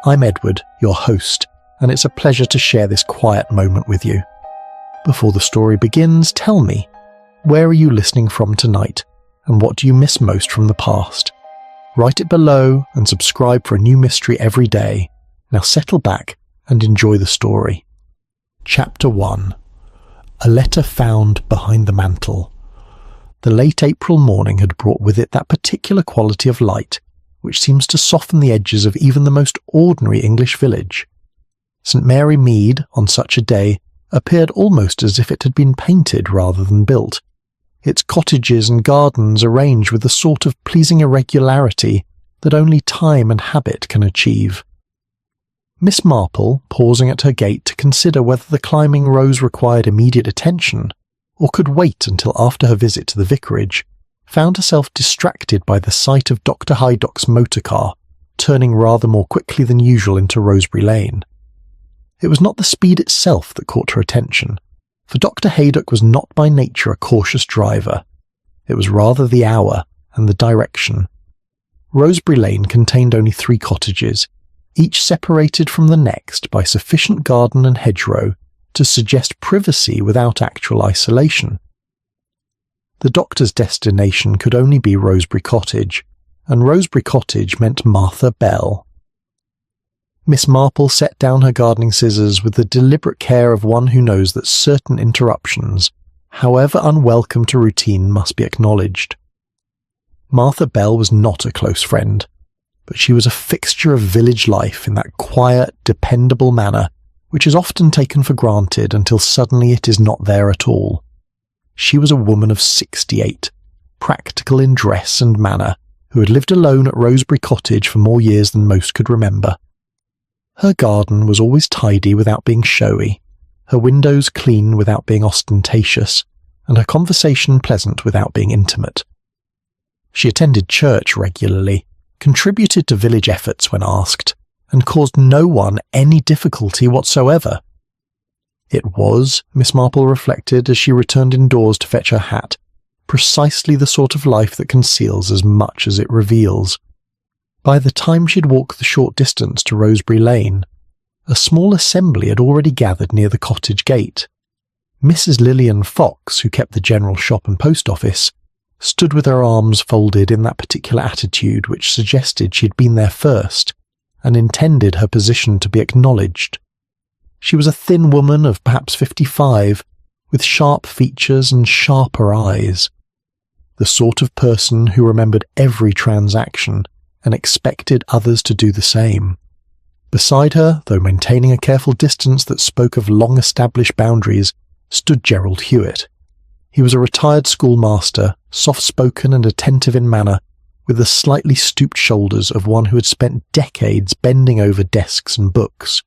I'm Edward, your host, and it's a pleasure to share this quiet moment with you. Before the story begins, tell me, where are you listening from tonight, and what do you miss most from the past? Write it below and subscribe for a new mystery every day. Now settle back and enjoy the story. Chapter 1. A letter found behind the mantle. The late April morning had brought with it that particular quality of light which seems to soften the edges of even the most ordinary English village. St. Mary Mead, on such a day, appeared almost as if it had been painted rather than built, its cottages and gardens arranged with the sort of pleasing irregularity that only time and habit can achieve. Miss Marple, pausing at her gate to consider whether the climbing rose required immediate attention, or could wait until after her visit to the vicarage, found herself distracted by the sight of Dr. Haydock's motor car, turning rather more quickly than usual into Rosebury Lane. It was not the speed itself that caught her attention, for Dr. Haydock was not by nature a cautious driver. It was rather the hour and the direction. Rosebury Lane contained only 3 cottages, each separated from the next by sufficient garden and hedgerow to suggest privacy without actual isolation. The doctor's destination could only be Rosebury Cottage, and Rosebury Cottage meant Martha Bell. Miss Marple set down her gardening scissors with the deliberate care of one who knows that certain interruptions, however unwelcome to routine, must be acknowledged. Martha Bell was not a close friend, but she was a fixture of village life in that quiet, dependable manner which is often taken for granted until suddenly it is not there at all. She was a woman of 68, practical in dress and manner, who had lived alone at Rosebury Cottage for more years than most could remember. Her garden was always tidy without being showy, her windows clean without being ostentatious, and her conversation pleasant without being intimate. She attended church regularly, contributed to village efforts when asked, and caused no one any difficulty whatsoever. It was, Miss Marple reflected as she returned indoors to fetch her hat, precisely the sort of life that conceals as much as it reveals. By the time she had walked the short distance to Rosebury Lane, a small assembly had already gathered near the cottage gate. Mrs. Lillian Fox, who kept the general shop and post office, stood with her arms folded in that particular attitude which suggested she had been there first, and intended her position to be acknowledged. She was a thin woman of perhaps 55, with sharp features and sharper eyes. The sort of person who remembered every transaction and expected others to do the same. Beside her, though maintaining a careful distance that spoke of long-established boundaries, stood Gerald Hewitt. He was a retired schoolmaster, soft-spoken and attentive in manner, with the slightly stooped shoulders of one who had spent decades bending over desks and books.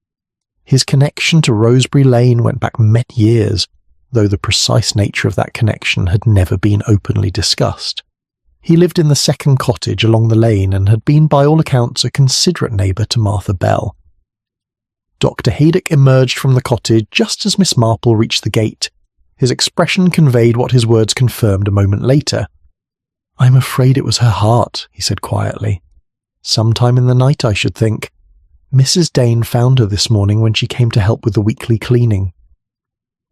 His connection to Rosebury Lane went back many years, though the precise nature of that connection had never been openly discussed. He lived in the second cottage along the lane and had been by all accounts a considerate neighbour to Martha Bell. Dr. Haydock emerged from the cottage just as Miss Marple reached the gate. His expression conveyed what his words confirmed a moment later. "I'm afraid it was her heart," he said quietly. "Sometime in the night, I should think. Mrs. Dane found her this morning when she came to help with the weekly cleaning."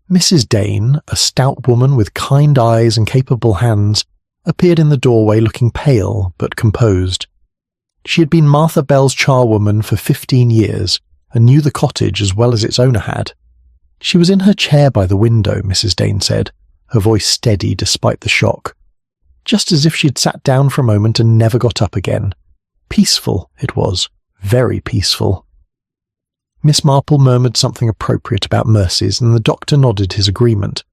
Mrs. Dane, a stout woman with kind eyes and capable hands, appeared in the doorway looking pale but composed. She had been Martha Bell's charwoman for 15 years and knew the cottage as well as its owner had. She was in her chair by the window, Mrs. Dane said, her voice steady despite the shock, just as if she had sat down for a moment and never got up again. Peaceful, it was, very peaceful. Miss Marple murmured something appropriate about mercies, and the doctor nodded his agreement.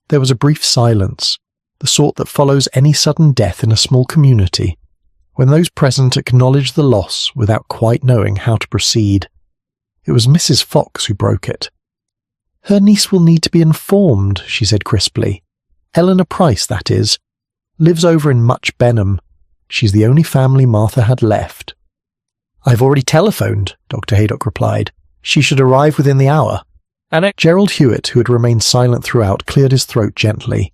There was a brief silence, the sort that follows any sudden death in a small community, when those present acknowledge the loss without quite knowing how to proceed. It was Mrs. Fox who broke it. "Her niece will need to be informed," she said crisply. "Eleanor Price, that is. Lives over in Much Benham. She's the only family Martha had left." "I've already telephoned," Dr. Haydock replied. "She should arrive within the hour." And Gerald Hewitt, who had remained silent throughout, cleared his throat gently.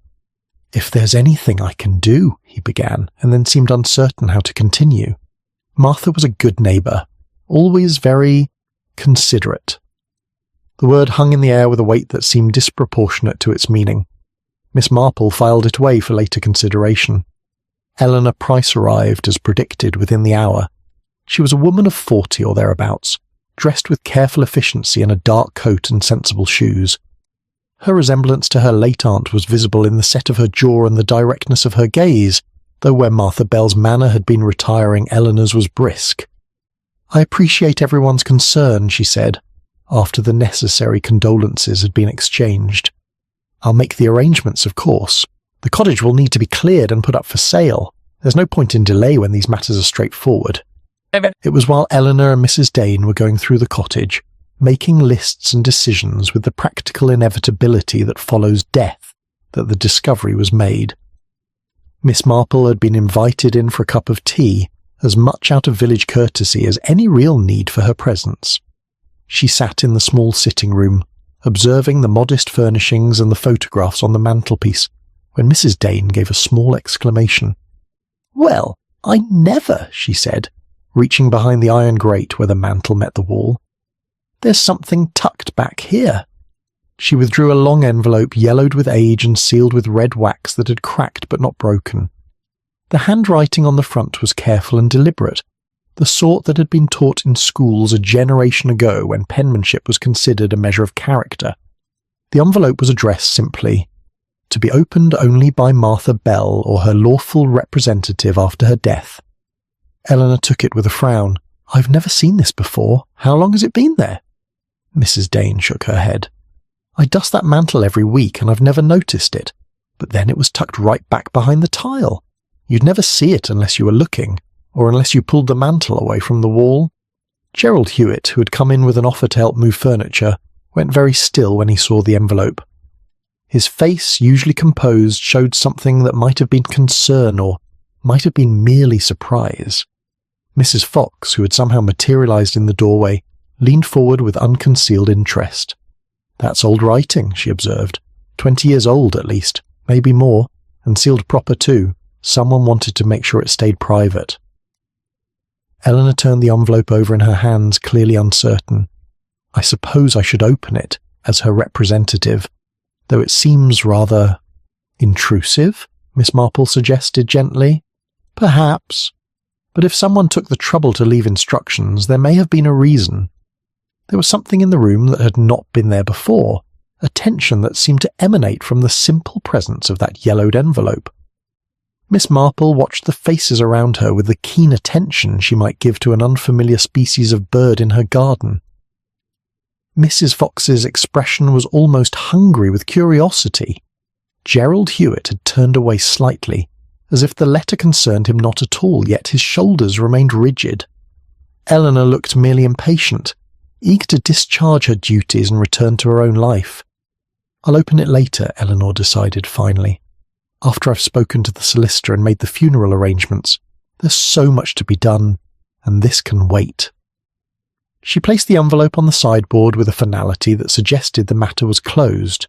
"If there's anything I can do," he began, and then seemed uncertain how to continue. Martha was a good neighbour, always very considerate. The word hung in the air with a weight that seemed disproportionate to its meaning. Miss Marple filed it away for later consideration. Eleanor Price arrived, as predicted, within the hour. She was a woman of 40 or thereabouts, dressed with careful efficiency in a dark coat and sensible shoes. Her resemblance to her late aunt was visible in the set of her jaw and the directness of her gaze, though where Martha Bell's manner had been retiring, Eleanor's was brisk. "I appreciate everyone's concern," she said, after the necessary condolences had been exchanged. "I'll make the arrangements, of course. The cottage will need to be cleared and put up for sale. There's no point in delay when these matters are straightforward." It was while Eleanor and Mrs. Dane were going through the cottage, making lists and decisions with the practical inevitability that follows death, that the discovery was made. Miss Marple had been invited in for a cup of tea, as much out of village courtesy as any real need for her presence. She sat in the small sitting room, observing the modest furnishings and the photographs on the mantelpiece, when Mrs. Dane gave a small exclamation. "Well, I never," she said, reaching behind the iron grate where the mantel met the wall. "There's something tucked back here." She withdrew a long envelope yellowed with age and sealed with red wax that had cracked but not broken. The handwriting on the front was careful and deliberate, the sort that had been taught in schools a generation ago when penmanship was considered a measure of character. The envelope was addressed simply, "To be opened only by Martha Bell or her lawful representative after her death." Eleanor took it with a frown. "I've never seen this before. How long has it been there?" Mrs. Dane shook her head. "I dust that mantel every week and I've never noticed it. But then it was tucked right back behind the tile. You'd never see it unless you were looking, or unless you pulled the mantel away from the wall." Gerald Hewitt, who had come in with an offer to help move furniture, went very still when he saw the envelope. His face, usually composed, showed something that might have been concern or might have been merely surprise. Mrs. Fox, who had somehow materialized in the doorway, leaned forward with unconcealed interest. "That's old writing," she observed. 20 years old, at least, maybe more, and sealed proper too. Someone wanted to make sure it stayed private. Eleanor turned the envelope over in her hands, clearly uncertain. "I suppose I should open it, as her representative, though it seems rather intrusive," Miss Marple suggested gently. "Perhaps. But if someone took the trouble to leave instructions, there may have been a reason. There was something in the room that had not been there before, a tension that seemed to emanate from the simple presence of that yellowed envelope." Miss Marple watched the faces around her with the keen attention she might give to an unfamiliar species of bird in her garden. Mrs. Fox's expression was almost hungry with curiosity. Gerald Hewitt had turned away slightly, as if the letter concerned him not at all, yet his shoulders remained rigid. Eleanor looked merely impatient, eager to discharge her duties and return to her own life. "I'll open it later," Eleanor decided finally. "After I've spoken to the solicitor and made the funeral arrangements. There's so much to be done, and this can wait." She placed the envelope on the sideboard with a finality that suggested the matter was closed.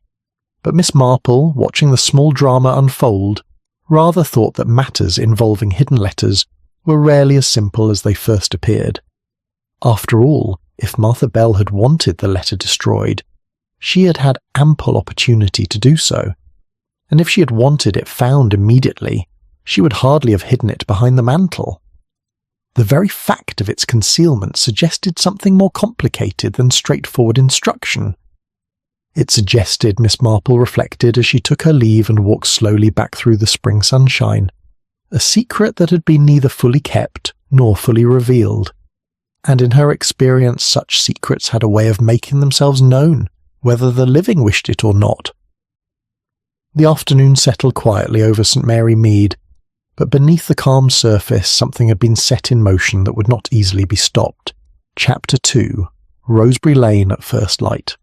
But Miss Marple, watching the small drama unfold, rather thought that matters involving hidden letters were rarely as simple as they first appeared. After all, if Martha Bell had wanted the letter destroyed, she had had ample opportunity to do so. And if she had wanted it found immediately, she would hardly have hidden it behind the mantel. The very fact of its concealment suggested something more complicated than straightforward instruction. It suggested, Miss Marple reflected as she took her leave and walked slowly back through the spring sunshine, a secret that had been neither fully kept nor fully revealed. And in her experience such secrets had a way of making themselves known, whether the living wished it or not. The afternoon settled quietly over St. Mary Mead, but beneath the calm surface something had been set in motion that would not easily be stopped. Chapter 2. Rosebury Lane at First Light.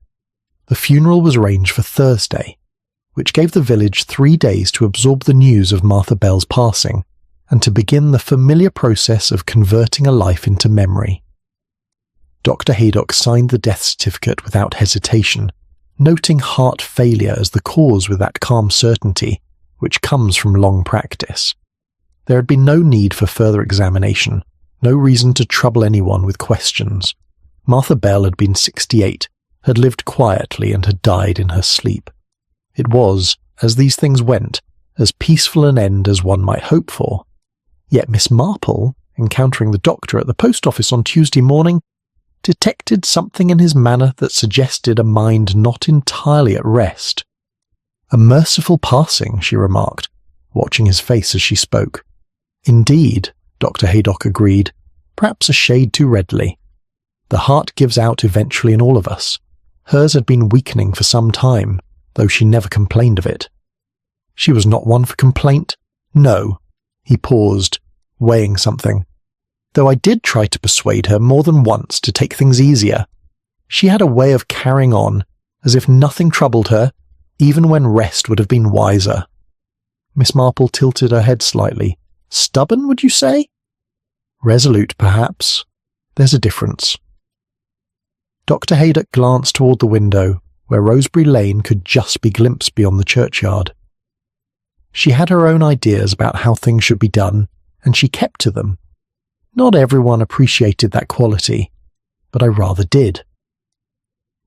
The funeral was arranged for Thursday, which gave the village 3 days to absorb the news of Martha Bell's passing, and to begin the familiar process of converting a life into memory. Dr. Haydock signed the death certificate without hesitation, noting heart failure as the cause with that calm certainty which comes from long practice. There had been no need for further examination, No reason to trouble anyone with questions. Martha Bell had been 68, had lived quietly and had died in her sleep. It was, as these things went, as peaceful an end as one might hope for. Yet Miss Marple, encountering the doctor at the post office on Tuesday morning, detected something in his manner that suggested a mind not entirely at rest. "A merciful passing," she remarked, watching his face as she spoke. "Indeed," Dr. Haydock agreed, perhaps a shade too readily. "The heart gives out eventually in all of us. Hers had been weakening for some time, though she never complained of it." She was not one for complaint? No. He paused, weighing something. "Though I did try to persuade her more than once to take things easier. She had a way of carrying on, as if nothing troubled her, even when rest would have been wiser." Miss Marple tilted her head slightly. "Stubborn, would you say?" "Resolute, perhaps. There's a difference." Dr. Haydock glanced toward the window, where Rosebury Lane could just be glimpsed beyond the churchyard. She had her own ideas about how things should be done, and she kept to them. Not everyone appreciated that quality, but I rather did.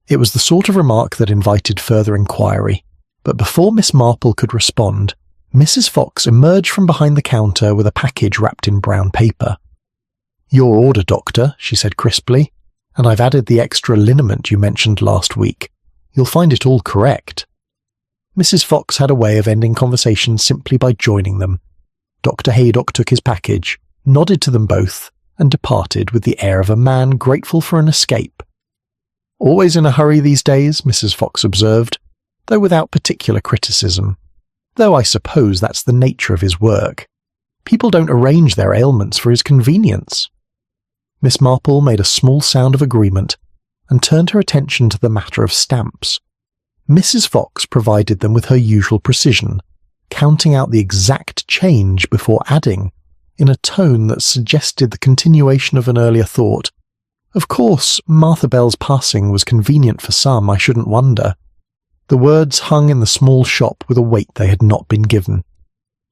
It was the sort of remark that invited further inquiry, but before Miss Marple could respond, Mrs. Fox emerged from behind the counter with a package wrapped in brown paper. "Your order, Doctor," she said crisply, "and I've added the extra liniment you mentioned last week. You'll find it all correct." Mrs. Fox had a way of ending conversations simply by joining them. Dr. Haydock took his package, nodded to them both, and departed with the air of a man grateful for an escape. "Always in a hurry these days," Mrs. Fox observed, though without particular criticism. "Though I suppose that's the nature of his work. People don't arrange their ailments for his convenience." Miss Marple made a small sound of agreement, and turned her attention to the matter of stamps. Mrs. Fox provided them with her usual precision, counting out the exact change before adding, in a tone that suggested the continuation of an earlier thought, "Of course, Martha Bell's passing was convenient for some, I shouldn't wonder." The words hung in the small shop with a weight they had not been given.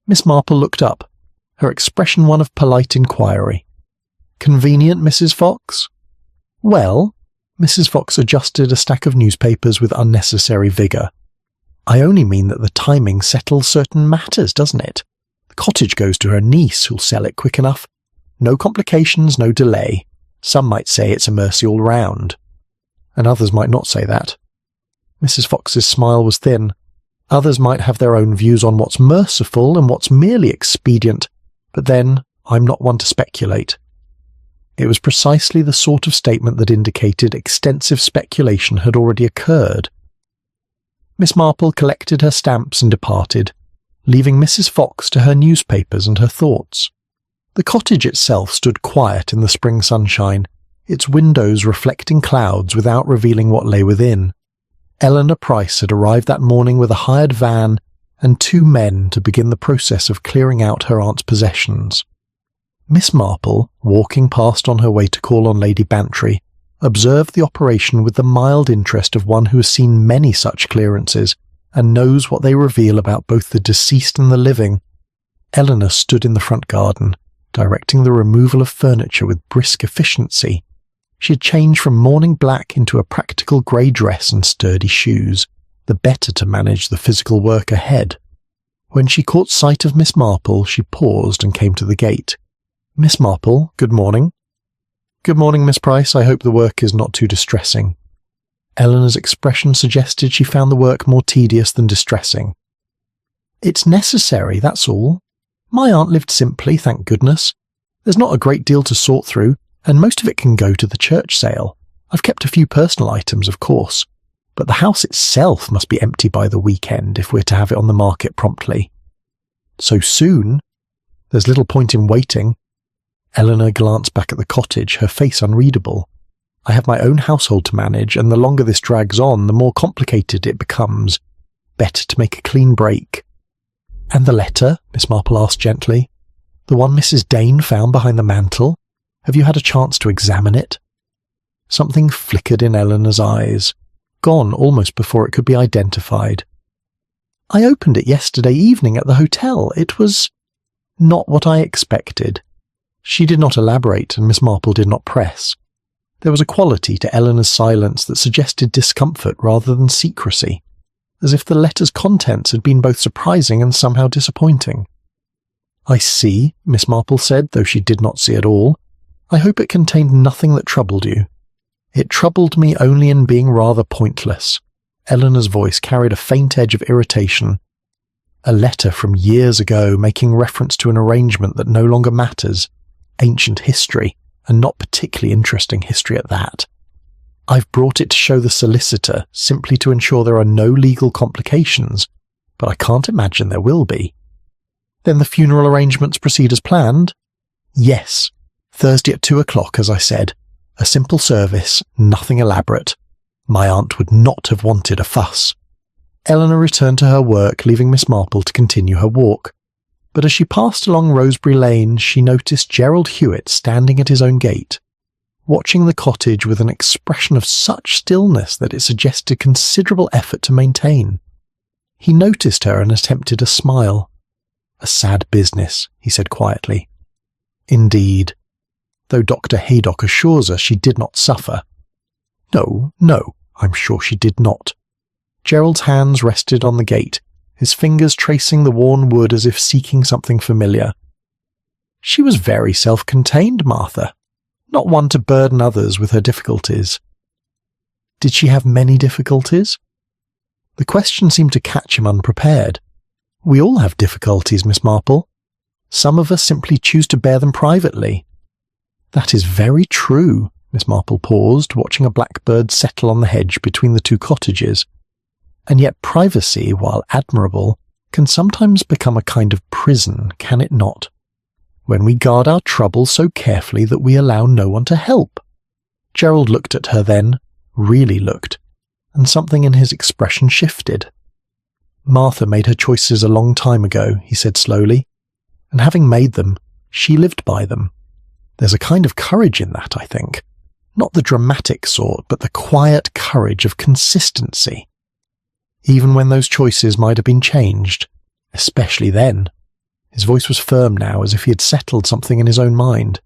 Miss Marple looked up, her expression one of polite inquiry. "Convenient, Mrs. Fox?" "Well," Mrs. Fox adjusted a stack of newspapers with unnecessary vigour. "I only mean that the timing settles certain matters, doesn't it? The cottage goes to her niece, who'll sell it quick enough. No complications, no delay. Some might say it's a mercy all round." And others might not say that. Mrs. Fox's smile was thin. Others might have their own views on what's merciful and what's merely expedient, but then I'm not one to speculate. It was precisely the sort of statement that indicated extensive speculation had already occurred. Miss Marple collected her stamps and departed, leaving Mrs. Fox to her newspapers and her thoughts. The cottage itself stood quiet in the spring sunshine, its windows reflecting clouds without revealing what lay within. Eleanor Price had arrived that morning with a hired van and 2 men to begin the process of clearing out her aunt's possessions. Miss Marple, walking past on her way to call on Lady Bantry, observed the operation with the mild interest of one who has seen many such clearances and knows what they reveal about both the deceased and the living. Eleanor stood in the front garden, directing the removal of furniture with brisk efficiency. She had changed from morning black into a practical grey dress and sturdy shoes, the better to manage the physical work ahead. When she caught sight of Miss Marple, she paused and came to the gate. "Miss Marple, good morning." "Good morning, Miss Price. I hope the work is not too distressing." Eleanor's expression suggested she found the work more tedious than distressing. "It's necessary, that's all. My aunt lived simply, thank goodness. There's not a great deal to sort through, and most of it can go to the church sale. I've kept a few personal items, of course, but the house itself must be empty by the weekend if we're to have it on the market promptly." "So soon? There's little point in waiting." Eleanor glanced back at the cottage, her face unreadable. "I have my own household to manage, and the longer this drags on, the more complicated it becomes. Better to make a clean break." "And the letter?" Miss Marple asked gently. "The one Mrs. Dane found behind the mantel? Have you had a chance to examine it?" Something flickered in Eleanor's eyes, gone almost before it could be identified. "I opened it yesterday evening at the hotel. It was not what I expected." She did not elaborate, and Miss Marple did not press. There was a quality to Eleanor's silence that suggested discomfort rather than secrecy, as if the letter's contents had been both surprising and somehow disappointing. "I see," Miss Marple said, though she did not see at all. "I hope it contained nothing that troubled you." "It troubled me only in being rather pointless." Eleanor's voice carried a faint edge of irritation. "A letter from years ago making reference to an arrangement that no longer matters. Ancient history, and not particularly interesting history at that. I've brought it to show the solicitor simply to ensure there are no legal complications, but I can't imagine there will be." "Then the funeral arrangements proceed as planned?" "Yes. Thursday at 2 o'clock, as I said. A simple service, nothing elaborate. My aunt would not have wanted a fuss." Eleanor returned to her work, leaving Miss Marple to continue her walk. But as she passed along Rosebury Lane, she noticed Gerald Hewitt standing at his own gate, watching the cottage with an expression of such stillness that it suggested considerable effort to maintain. He noticed her and attempted a smile. "A sad business," he said quietly. "Indeed. Though Dr. Haydock assures us she did not suffer." No, I'm sure she did not." Gerald's hands rested on the gate, his fingers tracing the worn wood as if seeking something familiar. "She was very self-contained, Martha. Not one to burden others with her difficulties." "Did she have many difficulties?" The question seemed to catch him unprepared. "We all have difficulties, Miss Marple. Some of us simply choose to bear them privately." "That is very true." Miss Marple paused, watching a blackbird settle on the hedge between the two cottages. "And yet privacy, while admirable, can sometimes become a kind of prison, can it not? When we guard our troubles so carefully that we allow no one to help." Gerald looked at her then, really looked, and something in his expression shifted. "Martha made her choices a long time ago," he said slowly, "and having made them, she lived by them. There's a kind of courage in that, I think. Not the dramatic sort, but the quiet courage of consistency. Even when those choices might have been changed, especially then." His voice was firm now, as if he had settled something in his own mind.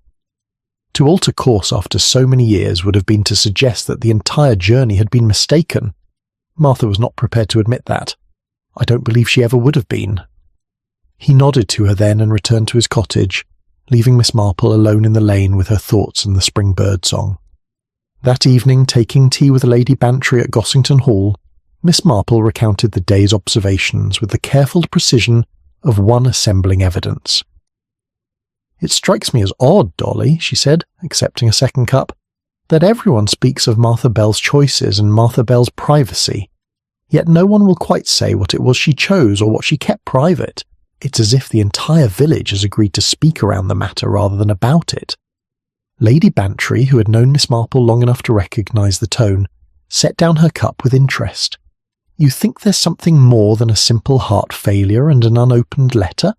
To alter course after so many years would have been to suggest that the entire journey had been mistaken. Martha was not prepared to admit that. I don't believe she ever would have been. He nodded to her then and returned to his cottage, leaving Miss Marple alone in the lane with her thoughts and the spring bird song. That evening, taking tea with Lady Bantry at Gossington Hall, Miss Marple recounted the day's observations with the careful precision of one assembling evidence. "It strikes me as odd, Dolly," she said, accepting a second cup, "that everyone speaks of Martha Bell's choices and Martha Bell's privacy, yet no one will quite say what it was she chose or what she kept private. It's as if the entire village has agreed to speak around the matter rather than about it." Lady Bantry, who had known Miss Marple long enough to recognise the tone, set down her cup with interest. "You think there's something more than a simple heart failure and an unopened letter?"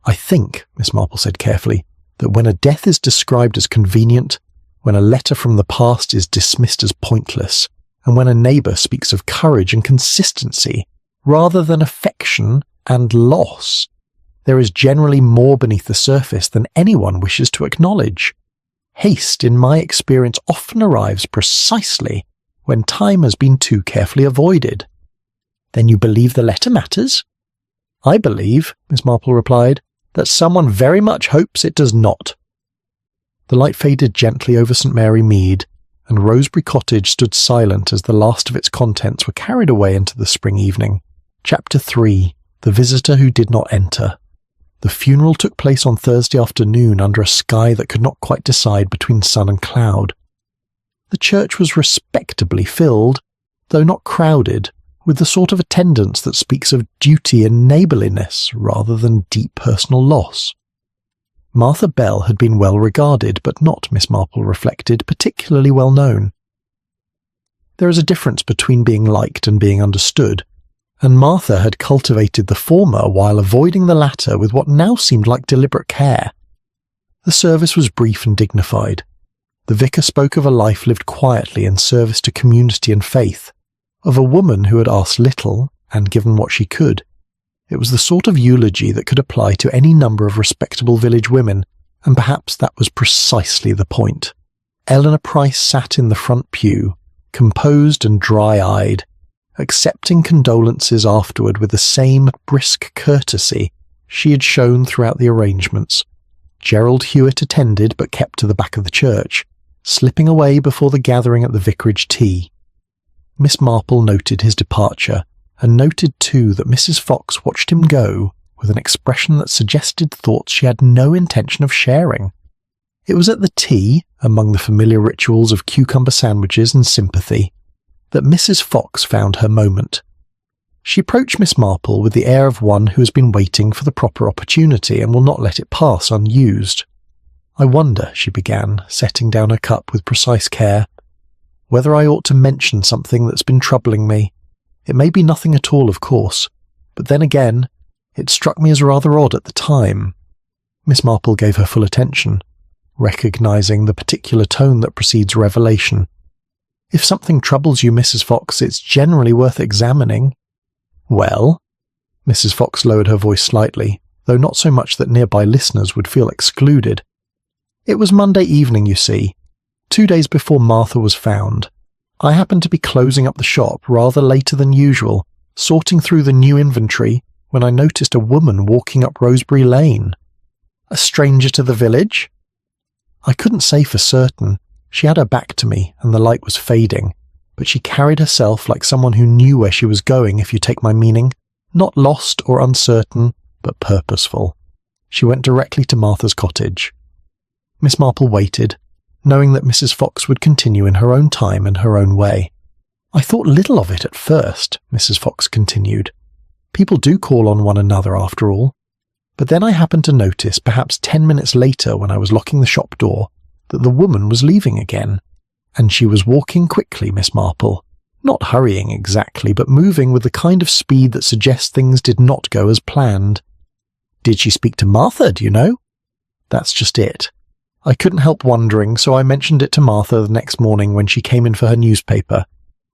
"I think," Miss Marple said carefully, "that when a death is described as convenient, when a letter from the past is dismissed as pointless, and when a neighbour speaks of courage and consistency, rather than affection and loss, there is generally more beneath the surface than anyone wishes to acknowledge. Haste, in my experience, often arrives precisely when time has been too carefully avoided." "Then you believe the letter matters?" "I believe," Miss Marple replied, "that someone very much hopes it does not." The light faded gently over St. Mary Mead, and Rosebury Cottage stood silent as the last of its contents were carried away into the spring evening. Chapter 3. The Visitor Who Did Not Enter. The funeral took place on Thursday afternoon under a sky that could not quite decide between sun and cloud. The church was respectably filled, though not crowded, with the sort of attendance that speaks of duty and neighbourliness rather than deep personal loss. Martha Bell had been well regarded, but not, Miss Marple reflected, particularly well known. There is a difference between being liked and being understood, and Martha had cultivated the former while avoiding the latter with what now seemed like deliberate care. The service was brief and dignified. The vicar spoke of a life lived quietly in service to community and faith, of a woman who had asked little and given what she could. It was the sort of eulogy that could apply to any number of respectable village women, And perhaps that was precisely the point. Eleanor Price sat in the front pew, composed and dry-eyed, accepting condolences afterward with the same brisk courtesy she had shown throughout the arrangements. Gerald Hewitt attended but kept to the back of the church, slipping away before the gathering at the vicarage tea. Miss Marple noted his departure, and noted too that Mrs. Fox watched him go with an expression that suggested thoughts she had no intention of sharing. It was at the tea, among the familiar rituals of cucumber sandwiches and sympathy, that Mrs. Fox found her moment. She approached Miss Marple with the air of one who has been waiting for the proper opportunity and will not let it pass unused. "I wonder," she began, setting down her cup with precise care, "whether I ought to mention something that's been troubling me. It may be nothing at all, of course, but then again, it struck me as rather odd at the time." Miss Marple gave her full attention, recognising the particular tone that precedes revelation. "If something troubles you, Mrs. Fox, it's generally worth examining." "Well?" Mrs. Fox lowered her voice slightly, though not so much that nearby listeners would feel excluded. "It was Monday evening, you see, 2 days before Martha was found. I happened to be closing up the shop rather later than usual, sorting through the new inventory, when I noticed a woman walking up Rosebury Lane." "A stranger to the village?" "I couldn't say for certain. She had her back to me, and the light was fading, but she carried herself like someone who knew where she was going, if you take my meaning. Not lost or uncertain, but purposeful. She went directly to Martha's cottage." Miss Marple waited, knowing that Mrs. Fox would continue in her own time and her own way. "I thought little of it at first," Mrs. Fox continued. "People do call on one another after all. But then I happened to notice, perhaps 10 minutes later when I was locking the shop door, that the woman was leaving again. And she was walking quickly, Miss Marple. Not hurrying exactly, but moving with the kind of speed that suggests things did not go as planned." "Did she speak to Martha, do you know?" "That's just it. I couldn't help wondering, so I mentioned it to Martha the next morning when she came in for her newspaper.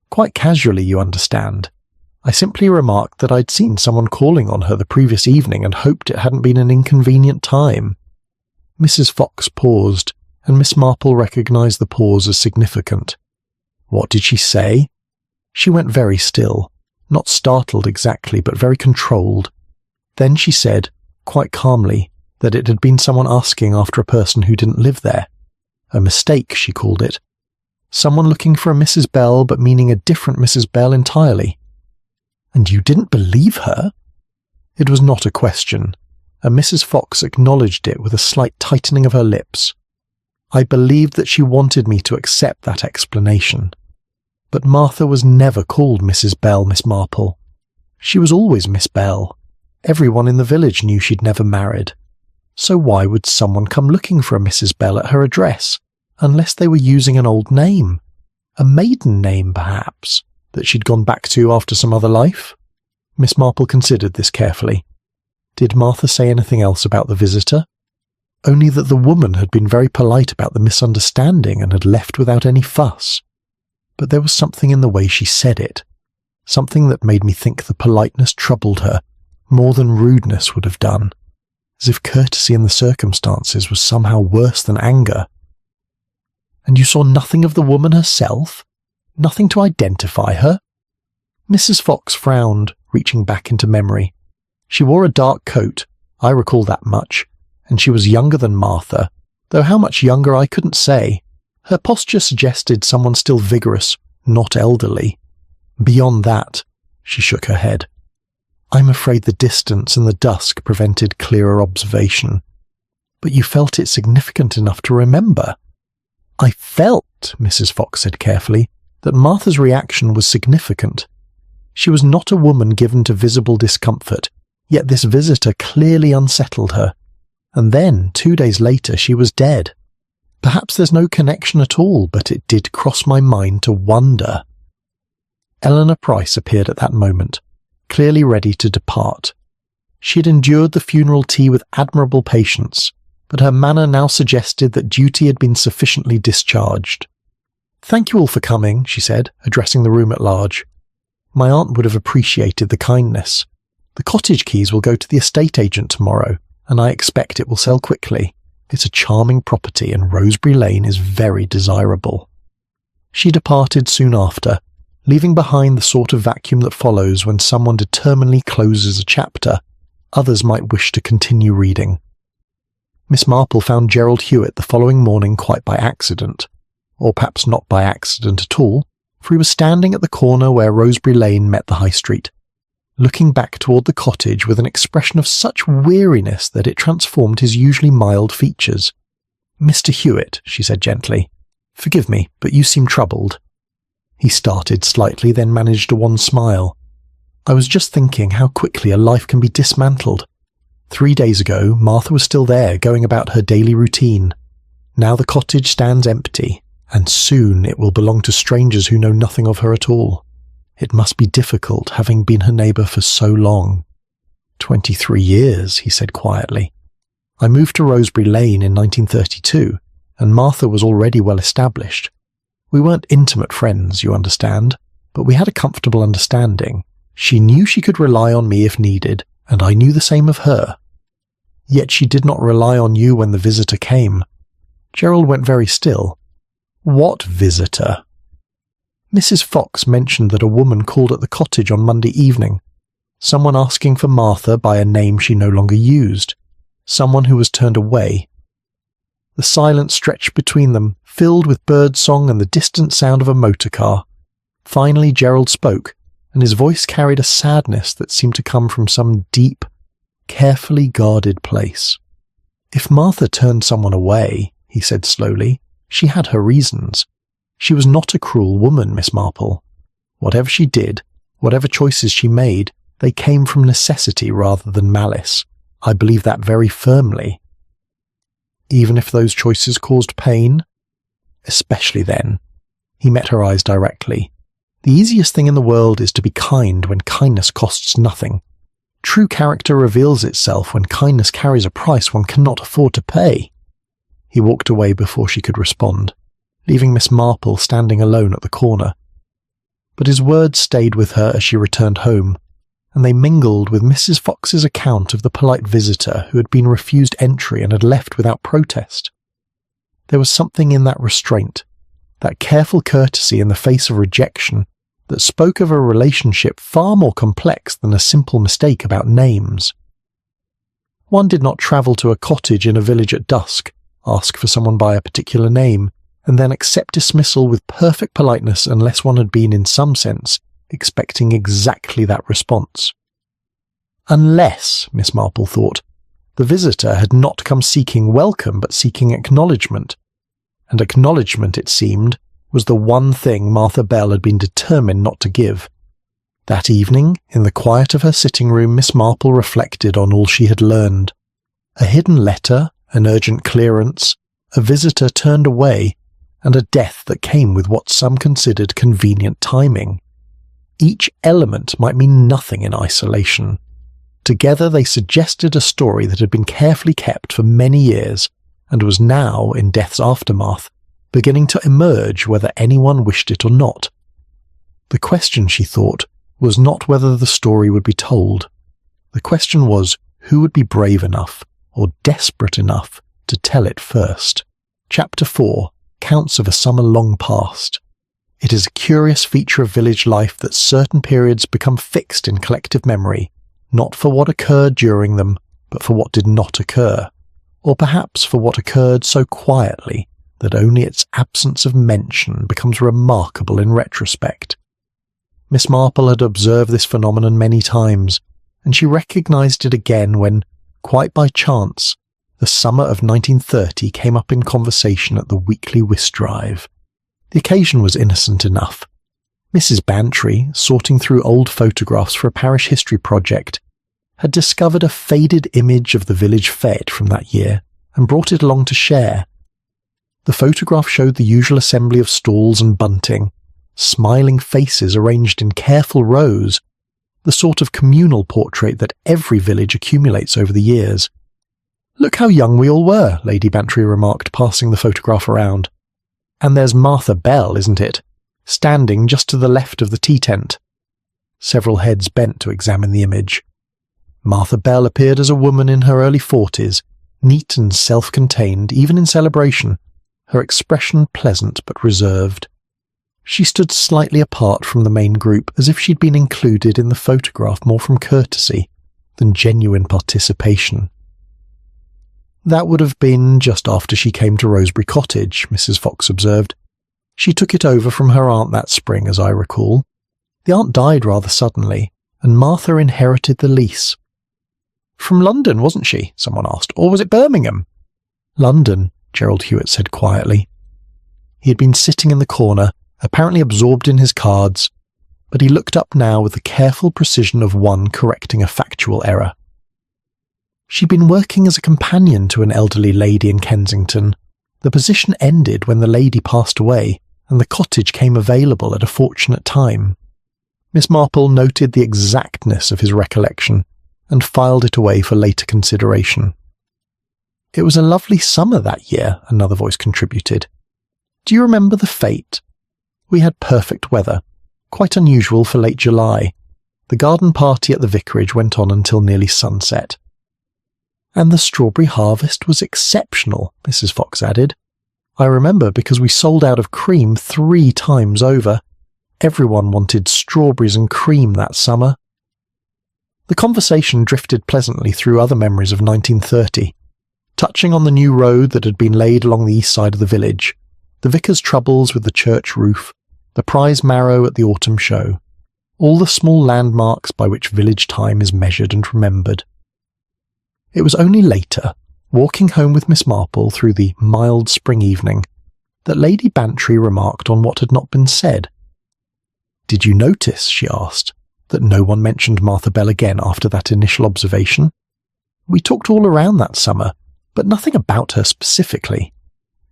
Quite casually, you understand. I simply remarked that I'd seen someone calling on her the previous evening and hoped it hadn't been an inconvenient time." Mrs. Fox paused, and Miss Marple recognised the pause as significant. "What did she say?" "She went very still, not startled exactly, but very controlled. Then she said, quite calmly, that it had been someone asking after a person who didn't live there. A mistake, she called it. Someone looking for a Mrs. Bell, but meaning a different Mrs. Bell entirely." "And you didn't believe her?" It was not a question, and Mrs. Fox acknowledged it with a slight tightening of her lips. "I believed that she wanted me to accept that explanation. But Martha was never called Mrs. Bell, Miss Marple. She was always Miss Bell. Everyone in the village knew she'd never married. So why would someone come looking for a Mrs. Bell at her address, unless they were using an old name? A maiden name, perhaps, that she'd gone back to after some other life?" Miss Marple considered this carefully. Did Martha say anything else about the visitor? Only that the woman had been very polite about the misunderstanding and had left without any fuss. But there was something in the way she said it, something that made me think the politeness troubled her more than rudeness would have done, as if courtesy in the circumstances was somehow worse than anger. "And you saw nothing of the woman herself? Nothing to identify her?" Mrs. Fox frowned, reaching back into memory. "She wore a dark coat, I recall that much, and she was younger than Martha, though how much younger I couldn't say. Her posture suggested someone still vigorous, not elderly. Beyond that," she shook her head. "I'm afraid the distance and the dusk prevented clearer observation. But you felt it significant enough to remember." "I felt," Mrs. Fox said carefully, "that Martha's reaction was significant. She was not a woman given to visible discomfort, yet this visitor clearly unsettled her. And then, 2 days later, she was dead. Perhaps there's no connection at all, but it did cross my mind to wonder." Eleanor Price appeared at that moment, clearly ready to depart. She had endured the funeral tea with admirable patience, but her manner now suggested that duty had been sufficiently discharged. "Thank you all for coming," she said, addressing the room at large. "My aunt would have appreciated the kindness. The cottage keys will go to the estate agent tomorrow, and I expect it will sell quickly. It's a charming property and Rosebury Lane is very desirable." She departed soon after, leaving behind the sort of vacuum that follows when someone determinedly closes a chapter others might wish to continue reading. Miss Marple found Gerald Hewitt the following morning quite by accident, or perhaps not by accident at all, for he was standing at the corner where Rosebury Lane met the High Street, looking back toward the cottage with an expression of such weariness that it transformed his usually mild features. "Mr. Hewitt," she said gently, "forgive me, but you seem troubled." He started slightly, then managed a wan smile. "I was just thinking how quickly a life can be dismantled. 3 days ago, Martha was still there, going about her daily routine. Now the cottage stands empty, and soon it will belong to strangers who know nothing of her at all. It must be difficult, having been her neighbour for so long." 23 years, he said quietly. "I moved to Rosebury Lane in 1932, and Martha was already well established. We weren't intimate friends, you understand, but we had a comfortable understanding. She knew she could rely on me if needed, and I knew the same of her. Yet she did not rely on you when the visitor came." Gerald went very still. "What visitor?" "Mrs. Fox mentioned that a woman called at the cottage on Monday evening. Someone asking for Martha by a name she no longer used. Someone who was turned away." The silence stretched between them, filled with bird song and the distant sound of a motor car. Finally Gerald spoke, and his voice carried a sadness that seemed to come from some deep, carefully guarded place. "If Martha turned someone away," he said slowly, "she had her reasons. She was not a cruel woman, Miss Marple. Whatever she did, whatever choices she made, they came from necessity rather than malice. I believe that very firmly." "Even if those choices caused pain?" "Especially then." He met her eyes directly. "The easiest thing in the world is to be kind when kindness costs nothing. True character reveals itself when kindness carries a price one cannot afford to pay." He walked away before she could respond, leaving Miss Marple standing alone at the corner. But his words stayed with her as she returned home, and they mingled with Mrs. Fox's account of the polite visitor who had been refused entry and had left without protest. There was something in that restraint, that careful courtesy in the face of rejection, that spoke of a relationship far more complex than a simple mistake about names. One did not travel to a cottage in a village at dusk, ask for someone by a particular name, and then accept dismissal with perfect politeness unless one had been, in some sense, expecting exactly that response. Unless, Miss Marple thought, the visitor had not come seeking welcome but seeking acknowledgement, and acknowledgement, it seemed, was the one thing Martha Bell had been determined not to give. That evening, in the quiet of her sitting room, Miss Marple reflected on all she had learned. A hidden letter, an urgent clearance, a visitor turned away, and a death that came with what some considered convenient timing. Each element might mean nothing in isolation. Together they suggested a story that had been carefully kept for many years, and was now, in death's aftermath, beginning to emerge whether anyone wished it or not. The question, she thought, was not whether the story would be told. The question was who would be brave enough, or desperate enough, to tell it first. Chapter 4. Counts of a Summer Long Past. It is a curious feature of village life that certain periods become fixed in collective memory, not for what occurred during them, but for what did not occur, or perhaps for what occurred so quietly that only its absence of mention becomes remarkable in retrospect. Miss Marple had observed this phenomenon many times, and she recognised it again when, quite by chance, the summer of 1930 came up in conversation at the weekly whist drive. The occasion was innocent enough. Mrs. Bantry, sorting through old photographs for a parish history project, had discovered a faded image of the village fete from that year and brought it along to share. The photograph showed the usual assembly of stalls and bunting, smiling faces arranged in careful rows, the sort of communal portrait that every village accumulates over the years. "Look how young we all were," Lady Bantry remarked, passing the photograph around. "And there's Martha Bell, isn't it? Standing just to the left of the tea tent." Several heads bent to examine the image. Martha Bell appeared as a woman in her early 40s, neat and self-contained even in celebration, her expression pleasant but reserved. She stood slightly apart from the main group, as if she'd been included in the photograph more from courtesy than genuine participation. That would have been just after she came to Rosebury Cottage, Mrs. Fox observed. She took it over from her aunt that spring, as I recall. The aunt died rather suddenly, and Martha inherited the lease. From London, wasn't she? Someone asked. Or was it Birmingham? London, Gerald Hewitt said quietly. He had been sitting in the corner, apparently absorbed in his cards, but he looked up now with the careful precision of one correcting a factual error. She'd been working as a companion to an elderly lady in Kensington. The position ended when the lady passed away, and the cottage came available at a fortunate time. Miss Marple noted the exactness of his recollection and filed it away for later consideration. It was a lovely summer that year, another voice contributed. Do you remember the fete? We had perfect weather, quite unusual for late July. The garden party at the vicarage went on until nearly sunset. And the strawberry harvest was exceptional, Mrs. Fox added. I remember because we sold out of cream 3 times over. Everyone wanted strawberries and cream that summer. The conversation drifted pleasantly through other memories of 1930, touching on the new road that had been laid along the east side of the village, the vicar's troubles with the church roof, the prize marrow at the autumn show, all the small landmarks by which village time is measured and remembered. It was only later, walking home with Miss Marple through the mild spring evening, that Lady Bantry remarked on what had not been said. Did you notice, she asked, that no one mentioned Martha Bell again after that initial observation? We talked all around that summer, but nothing about her specifically.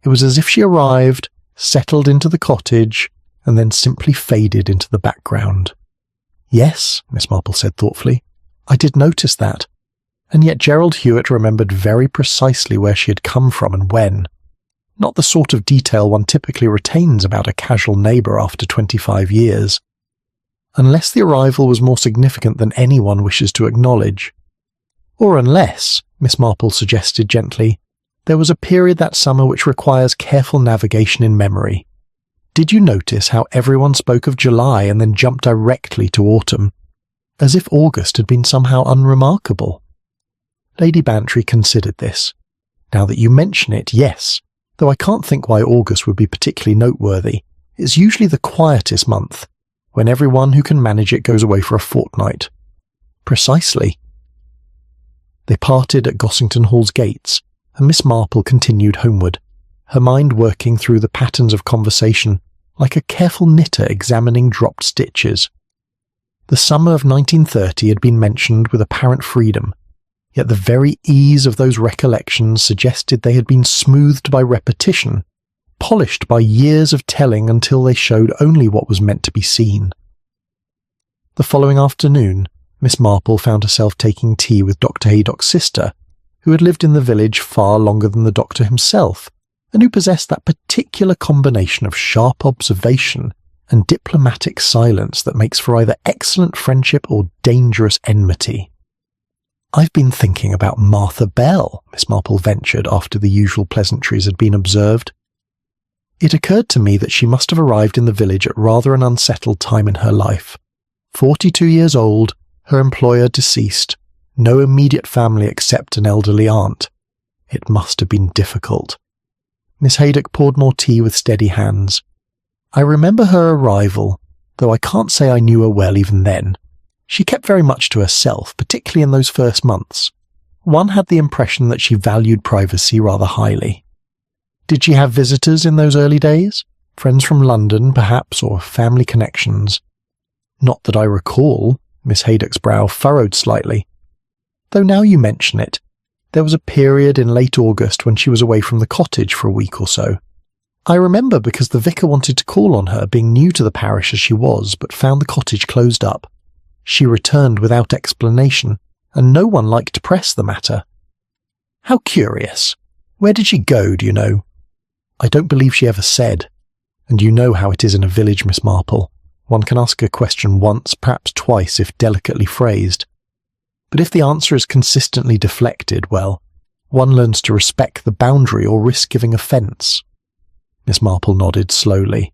It was as if she arrived, settled into the cottage, and then simply faded into the background. Yes, Miss Marple said thoughtfully, I did notice that. And yet Gerald Hewitt remembered very precisely where she had come from and when. Not the sort of detail one typically retains about a casual neighbour after 25 years. Unless the arrival was more significant than anyone wishes to acknowledge. Or unless, Miss Marple suggested gently, there was a period that summer which requires careful navigation in memory. Did you notice how everyone spoke of July and then jumped directly to autumn, as if August had been somehow unremarkable? Lady Bantry considered this. Now that you mention it, yes, though I can't think why August would be particularly noteworthy. It's usually the quietest month, when everyone who can manage it goes away for a fortnight. Precisely. They parted at Gossington Hall's gates, and Miss Marple continued homeward, her mind working through the patterns of conversation like a careful knitter examining dropped stitches. The summer of 1930 had been mentioned with apparent freedom, yet the very ease of those recollections suggested they had been smoothed by repetition, polished by years of telling until they showed only what was meant to be seen. The following afternoon, Miss Marple found herself taking tea with Dr. Haydock's sister, who had lived in the village far longer than the doctor himself, and who possessed that particular combination of sharp observation and diplomatic silence that makes for either excellent friendship or dangerous enmity. I've been thinking about Martha Bell, Miss Marple ventured after the usual pleasantries had been observed. It occurred to me that she must have arrived in the village at rather an unsettled time in her life. 42 years old, her employer deceased, no immediate family except an elderly aunt. It must have been difficult. Miss Haydock poured more tea with steady hands. I remember her arrival, though I can't say I knew her well even then. She kept very much to herself, particularly in those first months. One had the impression that she valued privacy rather highly. Did she have visitors in those early days? Friends from London, perhaps, or family connections? Not that I recall. Miss Haydock's brow furrowed slightly. Though now you mention it, there was a period in late August when she was away from the cottage for a week or so. I remember because the vicar wanted to call on her, being new to the parish as she was, but found the cottage closed up. She returned without explanation, and no one liked to press the matter. How curious. Where did she go, do you know? I don't believe she ever said. And you know how it is in a village, Miss Marple. One can ask a question once, perhaps twice, if delicately phrased. But if the answer is consistently deflected, well, One learns to respect the boundary or risk giving offence. Miss Marple nodded slowly.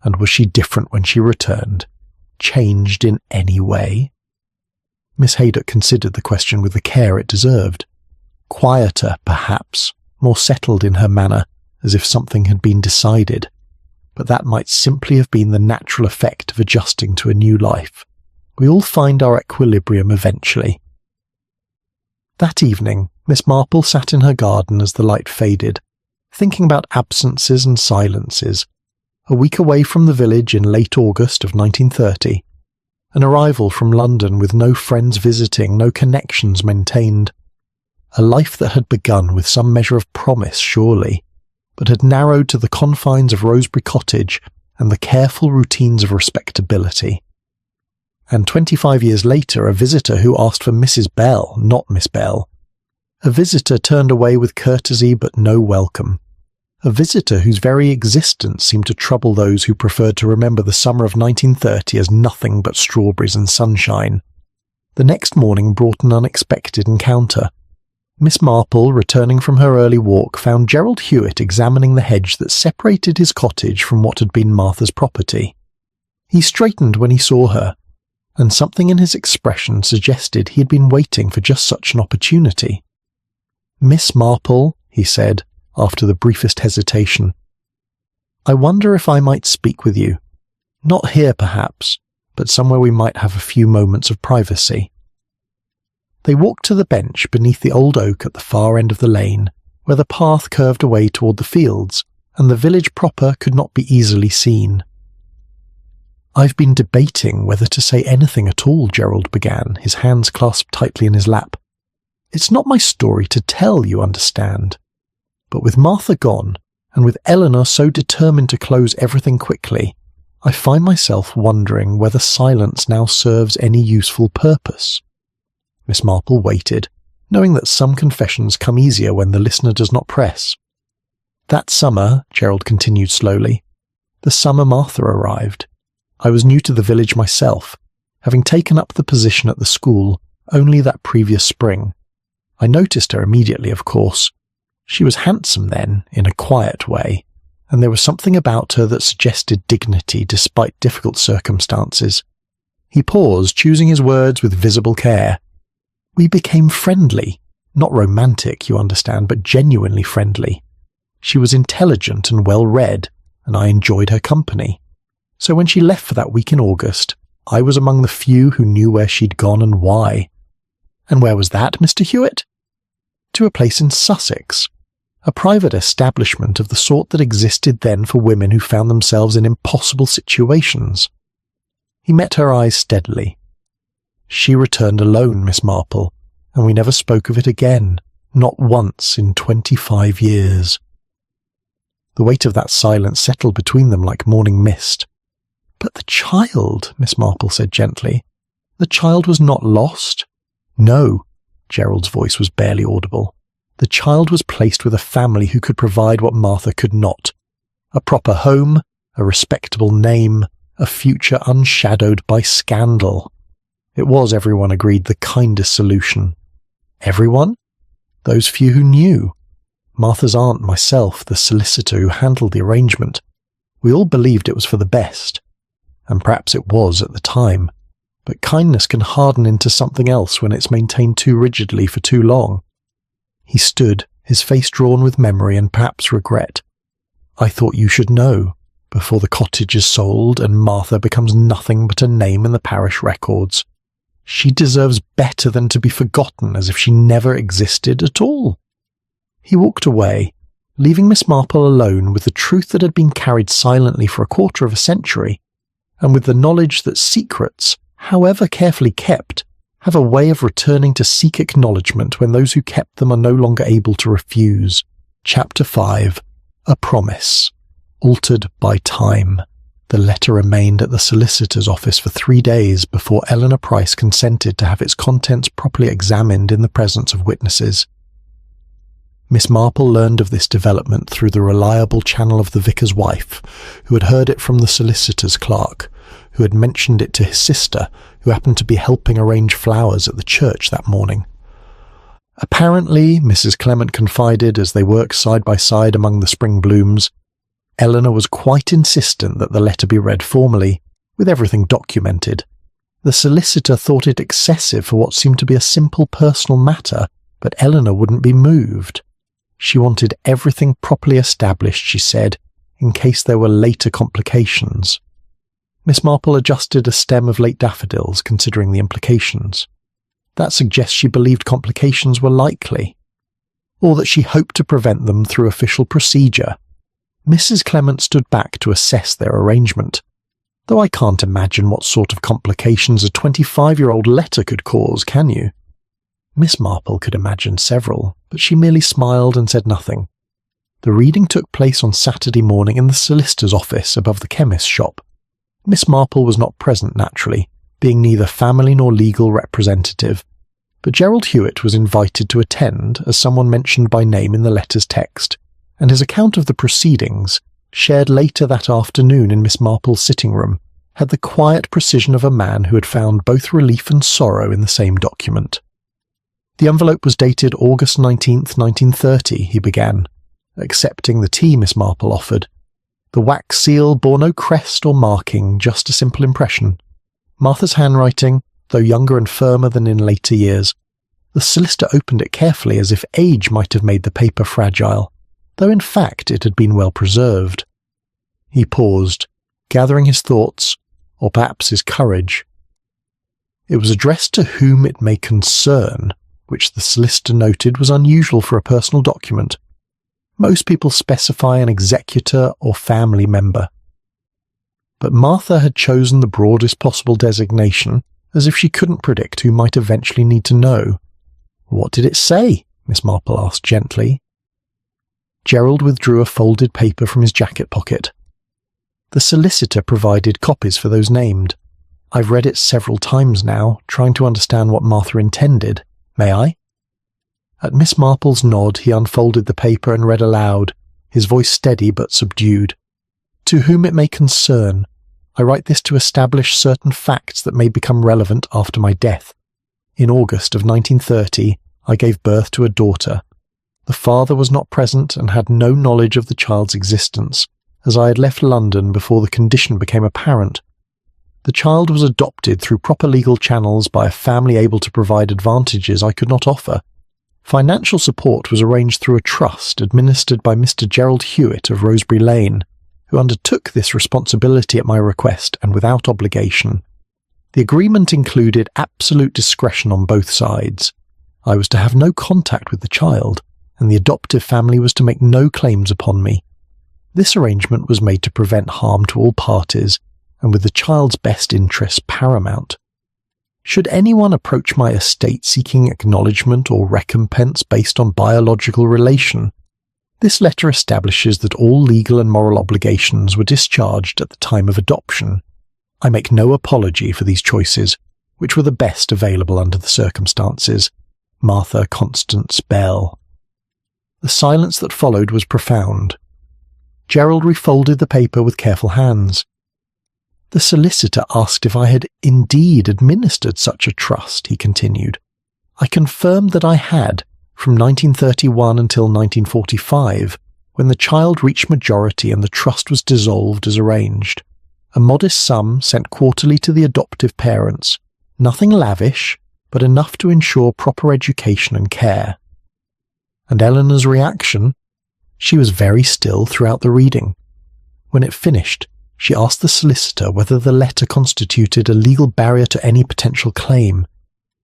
And was she different when she returned? Changed in any way? Miss Haydock considered the question with the care it deserved. Quieter, perhaps, more settled in her manner, as if something had been decided. But that might simply have been the natural effect of adjusting to a new life. We all find our equilibrium eventually. That evening, Miss Marple sat in her garden as the light faded, thinking about absences and silences. A week away from the village in late August of 1930, an arrival from London with no friends visiting, no connections maintained. A life that had begun with some measure of promise, surely, but had narrowed to the confines of Rosebury Cottage and the careful routines of respectability. And 25 years later, a visitor who asked for Mrs. Bell, not Miss Bell. A visitor turned away with courtesy but no welcome. A visitor whose very existence seemed to trouble those who preferred to remember the summer of 1930 as nothing but strawberries and sunshine. The next morning brought an unexpected encounter. Miss Marple, returning from her early walk, found Gerald Hewitt examining the hedge that separated his cottage from what had been Martha's property. He straightened when he saw her, and something in his expression suggested he had been waiting for just such an opportunity. "Miss Marple," he said, after the briefest hesitation, "I wonder if I might speak with you. Not here, perhaps, but somewhere we might have a few moments of privacy." They walked to the bench beneath the old oak at the far end of the lane, where the path curved away toward the fields, and the village proper could not be easily seen. "I've been debating whether to say anything at all," Gerald began, his hands clasped tightly in his lap. "It's not my story to tell, you understand. But with Martha gone, and with Eleanor so determined to close everything quickly, I find myself wondering whether silence now serves any useful purpose." Miss Marple waited, knowing that some confessions come easier when the listener does not press. "That summer," Gerald continued slowly, "the summer Martha arrived. I was new to the village myself, having taken up the position at the school only that previous spring. I noticed her immediately, of course. She was handsome then, in a quiet way, and there was something about her that suggested dignity despite difficult circumstances." He paused, choosing his words with visible care. "We became friendly, not romantic, you understand, but genuinely friendly. She was intelligent and well-read, and I enjoyed her company. So when she left for that week in August, I was among the few who knew where she'd gone and why." "And where was that, Mr. Hewitt?" "To a place in Sussex. A private establishment of the sort that existed then for women who found themselves in impossible situations." He met her eyes steadily. "She returned alone, Miss Marple, and we never spoke of it again, not once in 25 years. The weight of that silence settled between them like morning mist. "But the child," Miss Marple said gently. "The child was not lost?" "No." Gerald's voice was barely audible. "The child was placed with a family who could provide what Martha could not. A proper home, a respectable name, a future unshadowed by scandal. It was, everyone agreed, the kindest solution." "Everyone?" "Those few who knew. Martha's aunt, myself, the solicitor who handled the arrangement. We all believed it was for the best. And perhaps it was at the time. But kindness can harden into something else when it's maintained too rigidly for too long." He stood, his face drawn with memory and perhaps regret. "I thought you should know, before the cottage is sold and Martha becomes nothing but a name in the parish records. She deserves better than to be forgotten as if she never existed at all." He walked away, leaving Miss Marple alone with the truth that had been carried silently for a quarter of a century, and with the knowledge that secrets, however carefully kept, have a way of returning to seek acknowledgement when those who kept them are no longer able to refuse. Chapter 5. A Promise. Altered by time. The letter remained at the solicitor's office for 3 days before Eleanor Price consented to have its contents properly examined in the presence of witnesses. Miss Marple learned of this development through the reliable channel of the vicar's wife, who had heard it from the solicitor's clerk, who had mentioned it to his sister, who happened to be helping arrange flowers at the church that morning. Apparently, Mrs. Clement confided as they worked side by side among the spring blooms, Eleanor was quite insistent that the letter be read formally, with everything documented. The solicitor thought it excessive for what seemed to be a simple personal matter, but Eleanor wouldn't be moved. She wanted everything properly established, she said, in case there were later complications. Miss Marple adjusted a stem of late daffodils, considering the implications. That suggests she believed complications were likely, or that she hoped to prevent them through official procedure. Mrs. Clement stood back to assess their arrangement, though I can't imagine what sort of complications a 25-year-old letter could cause, can you? Miss Marple could imagine several, but she merely smiled and said nothing. The reading took place on Saturday morning in the solicitor's office above the chemist's shop. Miss Marple was not present, naturally, being neither family nor legal representative, but Gerald Hewitt was invited to attend as someone mentioned by name in the letter's text, and his account of the proceedings, shared later that afternoon in Miss Marple's sitting room, had the quiet precision of a man who had found both relief and sorrow in the same document. The envelope was dated August 19th, 1930, he began, accepting the tea Miss Marple offered. The wax seal bore no crest or marking, just a simple impression. Martha's handwriting, though younger and firmer than in later years. The solicitor opened it carefully as if age might have made the paper fragile, though in fact it had been well preserved. He paused, gathering his thoughts, or perhaps his courage. It was addressed to whom it may concern, which the solicitor noted was unusual for a personal document. Most people specify an executor or family member. But Martha had chosen the broadest possible designation, as if she couldn't predict who might eventually need to know. "What did it say?" Miss Marple asked gently. Gerald withdrew a folded paper from his jacket pocket. The solicitor provided copies for those named. I've read it several times now, trying to understand what Martha intended. May I? At Miss Marple's nod, he unfolded the paper and read aloud, his voice steady but subdued. To whom it may concern, I write this to establish certain facts that may become relevant after my death. In August of 1930, I gave birth to a daughter. The father was not present and had no knowledge of the child's existence, as I had left London before the condition became apparent. The child was adopted through proper legal channels by a family able to provide advantages I could not offer. Financial support was arranged through a trust administered by Mr. Gerald Hewitt of Rosebury Lane, who undertook this responsibility at my request and without obligation. The agreement included absolute discretion on both sides. I was to have no contact with the child, and the adoptive family was to make no claims upon me. This arrangement was made to prevent harm to all parties, and with the child's best interests paramount. Should anyone approach my estate seeking acknowledgement or recompense based on biological relation, this letter establishes that all legal and moral obligations were discharged at the time of adoption. I make no apology for these choices, which were the best available under the circumstances. Martha Constance Bell. The silence that followed was profound. Gerald refolded the paper with careful hands. The solicitor asked if I had indeed administered such a trust, he continued. I confirmed that I had, from 1931 until 1945, when the child reached majority and the trust was dissolved as arranged. A modest sum sent quarterly to the adoptive parents, nothing lavish, but enough to ensure proper education and care. And Eleanor's reaction? She was very still throughout the reading. When it finished, she asked the solicitor whether the letter constituted a legal barrier to any potential claim.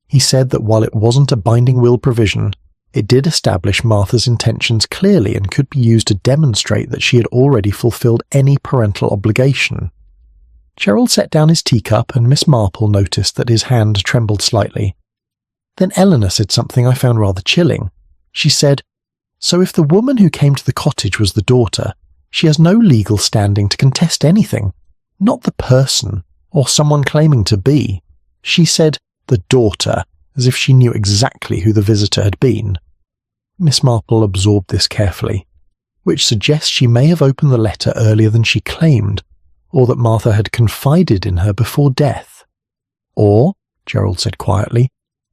He said that while it wasn't a binding will provision, it did establish Martha's intentions clearly and could be used to demonstrate that she had already fulfilled any parental obligation. Gerald set down his teacup and Miss Marple noticed that his hand trembled slightly. Then Eleanor said something I found rather chilling. She said, "So if the woman who came to the cottage was the daughter, she has no legal standing to contest anything, not the person, or someone claiming to be." She said, "the daughter," as if she knew exactly who the visitor had been. Miss Marple absorbed this carefully, which suggests she may have opened the letter earlier than she claimed, or that Martha had confided in her before death. Or, Gerald said quietly,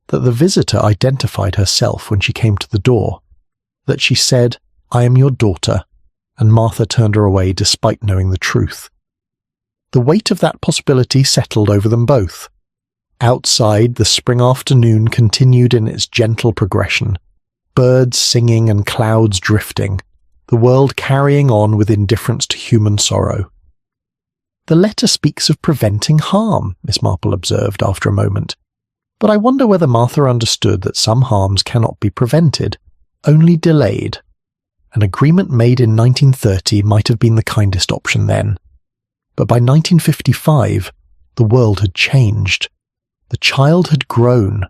that the visitor identified herself when she came to the door, that she said, "I am your daughter," and Martha turned her away despite knowing the truth. The weight of that possibility settled over them both. Outside, the spring afternoon continued in its gentle progression, birds singing and clouds drifting, the world carrying on with indifference to human sorrow. "The letter speaks of preventing harm," Miss Marple observed after a moment. "But I wonder whether Martha understood that some harms cannot be prevented, only delayed. An agreement made in 1930 might have been the kindest option then. But by 1955, the world had changed. The child had grown,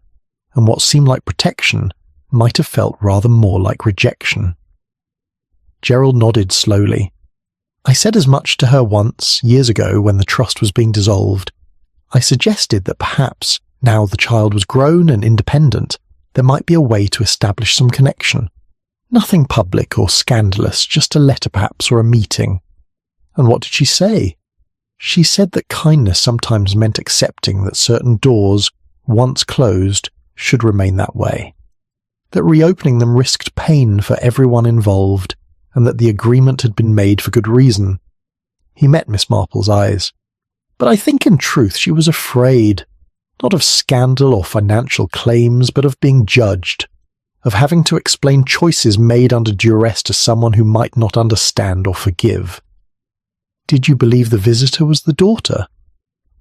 and what seemed like protection might have felt rather more like rejection." Gerald nodded slowly. "I said as much to her once, years ago, when the trust was being dissolved. I suggested that perhaps, now the child was grown and independent, there might be a way to establish some connection. Nothing public or scandalous, just a letter perhaps, or a meeting." "And what did she say?" "She said that kindness sometimes meant accepting that certain doors, once closed, should remain that way. That reopening them risked pain for everyone involved, and that the agreement had been made for good reason." He met Miss Marple's eyes. "But I think in truth she was afraid, not of scandal or financial claims, but of being judged, of having to explain choices made under duress to someone who might not understand or forgive." "Did you believe the visitor was the daughter?"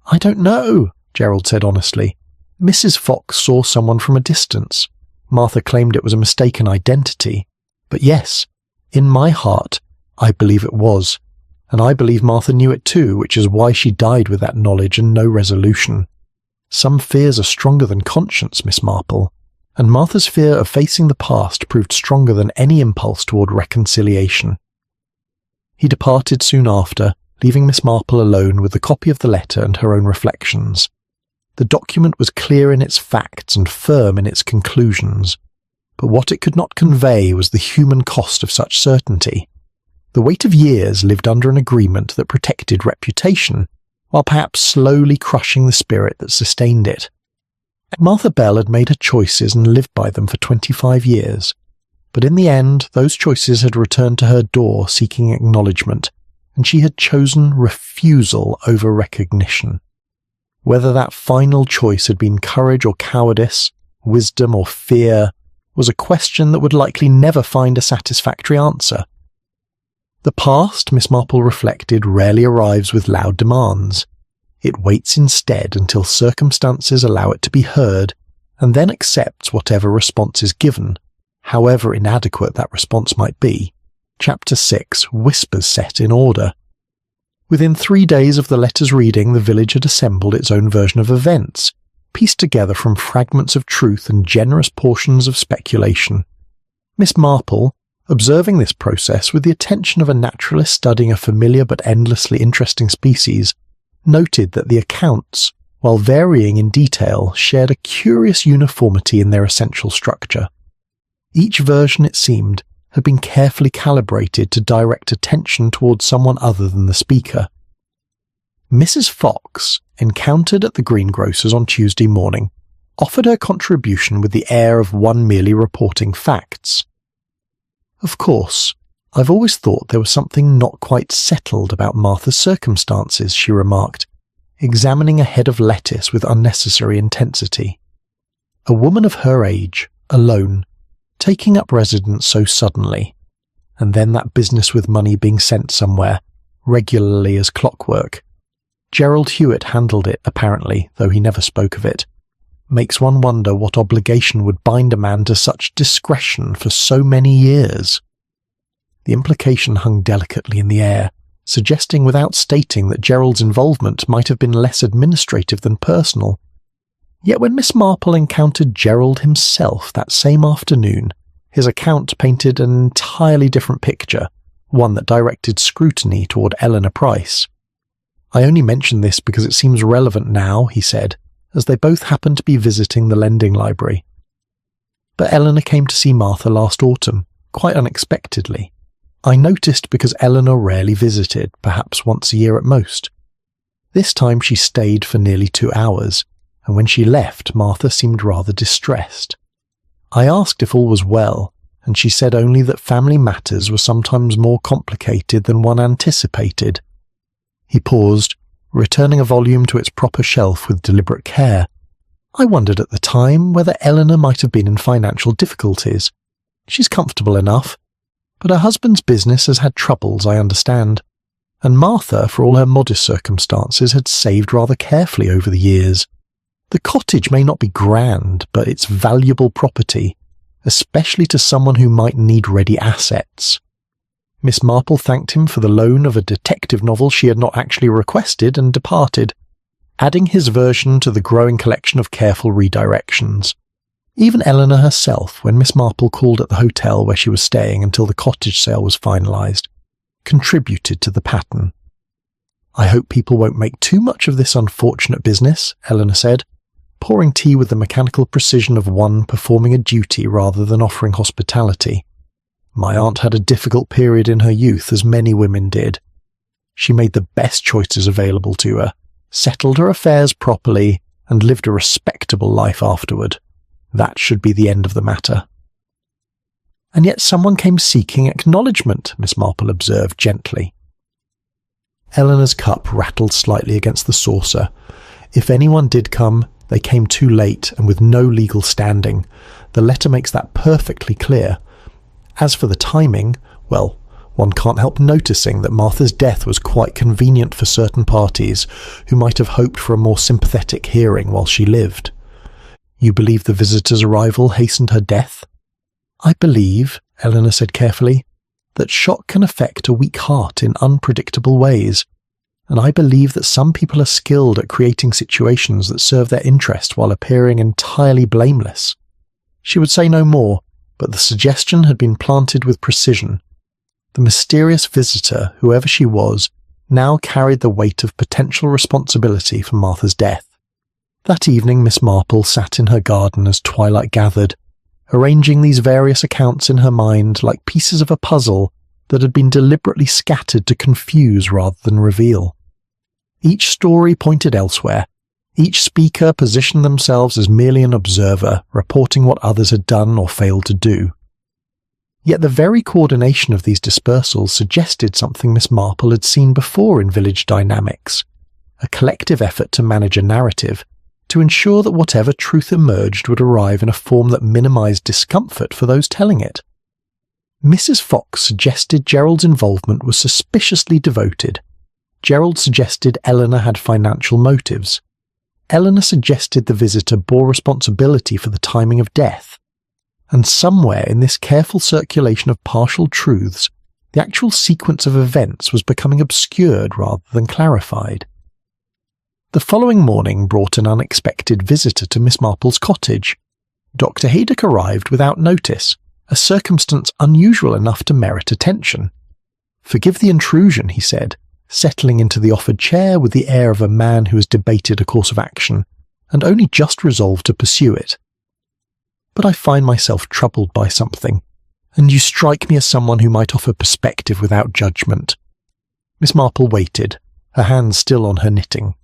"I don't know," Gerald said honestly. "Mrs. Fox saw someone from a distance. Martha claimed it was a mistaken identity. But yes, in my heart, I believe it was. And I believe Martha knew it too, which is why she died with that knowledge and no resolution. Some fears are stronger than conscience, Miss Marple, and Martha's fear of facing the past proved stronger than any impulse toward reconciliation." He departed soon after, leaving Miss Marple alone with the copy of the letter and her own reflections. The document was clear in its facts and firm in its conclusions, but what it could not convey was the human cost of such certainty. The weight of years lived under an agreement that protected reputation, while perhaps slowly crushing the spirit that sustained it. Martha Bell had made her choices and lived by them for 25 years, but in the end those choices had returned to her door seeking acknowledgement, and she had chosen refusal over recognition. Whether that final choice had been courage or cowardice, wisdom or fear, was a question that would likely never find a satisfactory answer. The past, Miss Marple reflected, rarely arrives with loud demands. It waits instead until circumstances allow it to be heard, and then accepts whatever response is given, however inadequate that response might be. Chapter 6, Whispers Set in Order. Within 3 days of the letter's reading, the village had assembled its own version of events, pieced together from fragments of truth and generous portions of speculation. Miss Marple, observing this process with the attention of a naturalist studying a familiar but endlessly interesting species, noted that the accounts, while varying in detail, shared a curious uniformity in their essential structure. Each version, it seemed, had been carefully calibrated to direct attention towards someone other than the speaker. Mrs. Fox, encountered at the greengrocer's on Tuesday morning, offered her contribution with the air of one merely reporting facts. "Of course, I've always thought there was something not quite settled about Martha's circumstances," she remarked, examining a head of lettuce with unnecessary intensity. "A woman of her age, alone, taking up residence so suddenly, and then that business with money being sent somewhere, regularly as clockwork. Gerald Hewitt handled it, apparently, though he never spoke of it. Makes one wonder what obligation would bind a man to such discretion for so many years." The implication hung delicately in the air, suggesting without stating that Gerald's involvement might have been less administrative than personal. Yet when Miss Marple encountered Gerald himself that same afternoon, his account painted an entirely different picture, one that directed scrutiny toward Eleanor Price. "I only mention this because it seems relevant now," he said, as they both happened to be visiting the lending library. "But Eleanor came to see Martha last autumn, quite unexpectedly. I noticed because Eleanor rarely visited, perhaps once a year at most. This time she stayed for nearly 2 hours, and when she left, Martha seemed rather distressed. I asked if all was well, and she said only that family matters were sometimes more complicated than one anticipated. He paused, returning a volume to its proper shelf with deliberate care. I wondered at the time whether Eleanor might have been in financial difficulties. She's comfortable enough, but her husband's business has had troubles, I understand, and Martha, for all her modest circumstances, had saved rather carefully over the years. The cottage may not be grand, but it's valuable property, especially to someone who might need ready assets. Miss Marple thanked him for the loan of a detective novel she had not actually requested and departed, adding his version to the growing collection of careful redirections. Even Eleanor herself, when Miss Marple called at the hotel where she was staying until the cottage sale was finalised, contributed to the pattern. "I hope people won't make too much of this unfortunate business," Eleanor said, pouring tea with the mechanical precision of one performing a duty rather than offering hospitality. "My aunt had a difficult period in her youth, as many women did. She made the best choices available to her, settled her affairs properly, and lived a respectable life afterward. That should be the end of the matter." "And yet someone came seeking acknowledgement," Miss Marple observed gently. Eleanor's cup rattled slightly against the saucer. If anyone did come, they came too late and with no legal standing. The letter makes that perfectly clear. As for the timing, well, one can't help noticing that Martha's death was quite convenient for certain parties who might have hoped for a more sympathetic hearing while she lived. "You believe the visitor's arrival hastened her death?" "I believe," Eleanor said carefully, "that shock can affect a weak heart in unpredictable ways, and I believe that some people are skilled at creating situations that serve their interest while appearing entirely blameless." She would say no more, but the suggestion had been planted with precision. The mysterious visitor, whoever she was, now carried the weight of potential responsibility for Martha's death. That evening Miss Marple sat in her garden as twilight gathered, arranging these various accounts in her mind like pieces of a puzzle that had been deliberately scattered to confuse rather than reveal. Each story pointed elsewhere. Each speaker positioned themselves as merely an observer, reporting what others had done or failed to do. Yet the very coordination of these dispersals suggested something Miss Marple had seen before in village dynamics, a collective effort to manage a narrative, to ensure that whatever truth emerged would arrive in a form that minimised discomfort for those telling it. Mrs. Fox suggested Gerald's involvement was suspiciously devoted. Gerald suggested Eleanor had financial motives. Eleanor suggested the visitor bore responsibility for the timing of death. And somewhere in this careful circulation of partial truths, the actual sequence of events was becoming obscured rather than clarified. The following morning brought an unexpected visitor to Miss Marple's cottage. Dr. Haydock arrived without notice, a circumstance unusual enough to merit attention. "Forgive the intrusion," he said, settling into the offered chair with the air of a man who has debated a course of action, and only just resolved to pursue it. "But I find myself troubled by something, and you strike me as someone who might offer perspective without judgment." Miss Marple waited, her hands still on her knitting.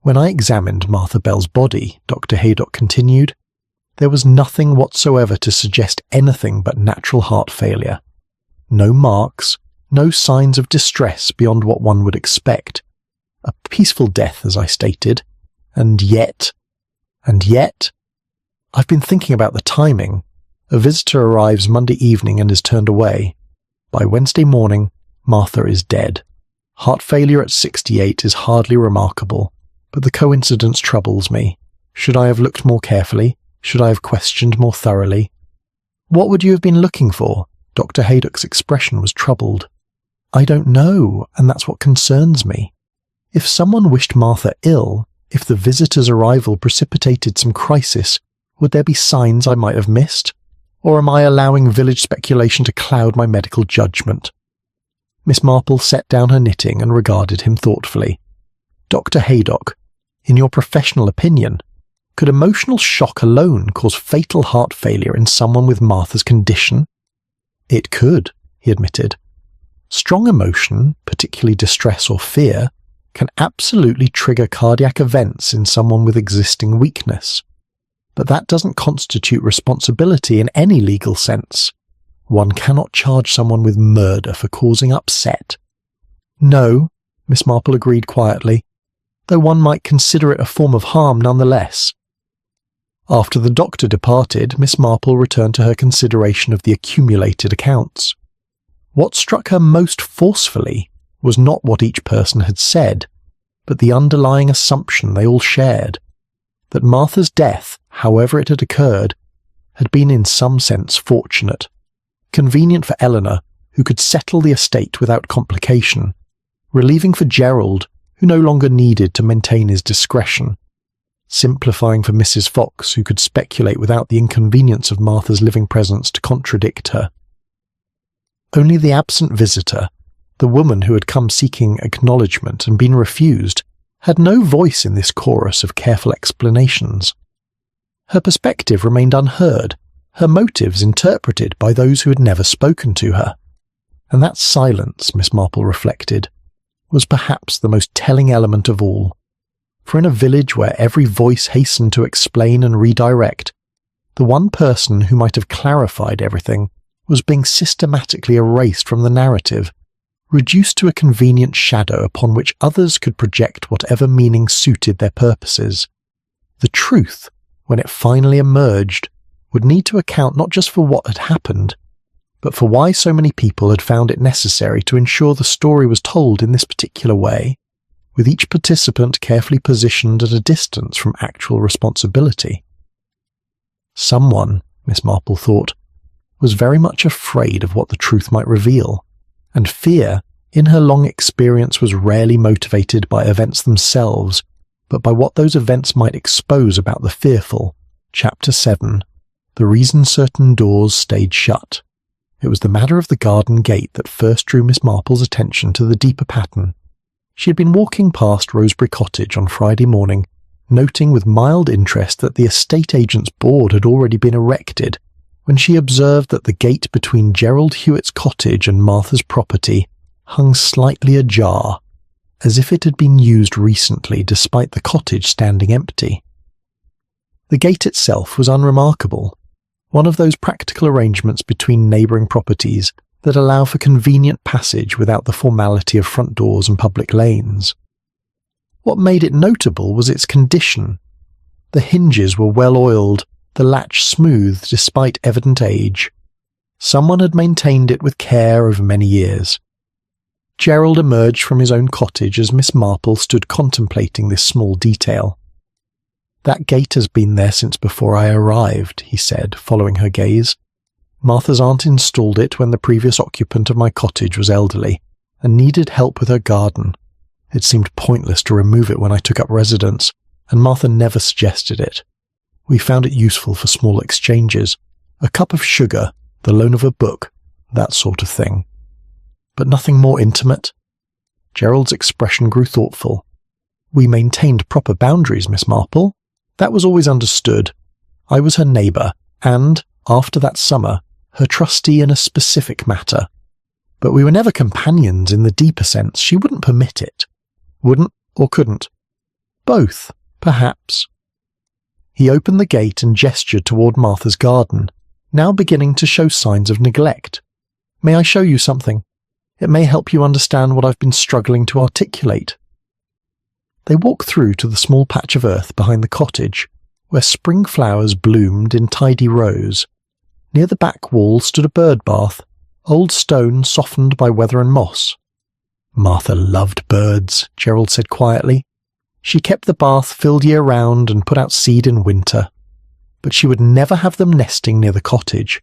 "When I examined Martha Bell's body," Dr. Haydock continued, "there was nothing whatsoever to suggest anything but natural heart failure. No marks, no signs of distress beyond what one would expect. A peaceful death, as I stated. And yet, I've been thinking about the timing. A visitor arrives Monday evening and is turned away. By Wednesday morning, Martha is dead. Heart failure at 68 is hardly remarkable, but the coincidence troubles me. Should I have looked more carefully? Should I have questioned more thoroughly?" "What would you have been looking for?" Dr. Haydock's expression was troubled. "I don't know, and that's what concerns me. If someone wished Martha ill, if the visitor's arrival precipitated some crisis, would there be signs I might have missed? Or am I allowing village speculation to cloud my medical judgment?" Miss Marple set down her knitting and regarded him thoughtfully. "Dr. Haydock, in your professional opinion, could emotional shock alone cause fatal heart failure in someone with Martha's condition?" "It could," he admitted. "Strong emotion, particularly distress or fear, can absolutely trigger cardiac events in someone with existing weakness. But that doesn't constitute responsibility in any legal sense. One cannot charge someone with murder for causing upset. No, Miss Marple agreed quietly, though one might consider it a form of harm nonetheless. After the doctor departed, Miss Marple returned to her consideration of the accumulated accounts. What struck her most forcefully was not what each person had said, but the underlying assumption they all shared, that Martha's death, however it had occurred, had been in some sense fortunate, convenient for Eleanor, who could settle the estate without complication, relieving for Gerald, who no longer needed to maintain his discretion, simplifying for Mrs. Fox, who could speculate without the inconvenience of Martha's living presence to contradict her. Only the absent visitor, the woman who had come seeking acknowledgement and been refused, had no voice in this chorus of careful explanations. Her perspective remained unheard, her motives interpreted by those who had never spoken to her. And that silence, Miss Marple reflected, was perhaps the most telling element of all. For in a village where every voice hastened to explain and redirect, the one person who might have clarified everything was being systematically erased from the narrative, reduced to a convenient shadow upon which others could project whatever meaning suited their purposes. The truth, when it finally emerged, would need to account not just for what had happened, but for why so many people had found it necessary to ensure the story was told in this particular way, with each participant carefully positioned at a distance from actual responsibility. Someone, Miss Marple thought, was very much afraid of what the truth might reveal, and fear, in her long experience, was rarely motivated by events themselves, but by what those events might expose about the fearful. Chapter 7. The Reason Certain Doors Stayed Shut. It was the matter of the garden gate that first drew Miss Marple's attention to the deeper pattern. She had been walking past Rosebury Cottage on Friday morning, noting with mild interest that the estate agent's board had already been erected, when she observed that the gate between Gerald Hewitt's cottage and Martha's property hung slightly ajar, as if it had been used recently despite the cottage standing empty. The gate itself was unremarkable, one of those practical arrangements between neighbouring properties that allow for convenient passage without the formality of front doors and public lanes. What made it notable was its condition. The hinges were well oiled, the latch smooth despite evident age. Someone had maintained it with care over many years. Gerald emerged from his own cottage as Miss Marple stood contemplating this small detail. "That gate has been there since before I arrived," he said, following her gaze. "Martha's aunt installed it when the previous occupant of my cottage was elderly, and needed help with her garden. It seemed pointless to remove it when I took up residence, and Martha never suggested it. We found it useful for small exchanges, a cup of sugar, the loan of a book, that sort of thing. But nothing more intimate." Gerald's expression grew thoughtful. "We maintained proper boundaries, Miss Marple. That was always understood. I was her neighbour, and, after that summer, her trustee in a specific matter. But we were never companions in the deeper sense. She wouldn't permit it. Wouldn't or couldn't? Both, perhaps." He opened the gate and gestured toward Martha's garden, now beginning to show signs of neglect. "May I show you something? It may help you understand what I've been struggling to articulate." They walked through to the small patch of earth behind the cottage, where spring flowers bloomed in tidy rows. Near the back wall stood a bird bath, old stone softened by weather and moss. "Martha loved birds," Gerald said quietly. "She kept the bath filled year-round and put out seed in winter. But she would never have them nesting near the cottage.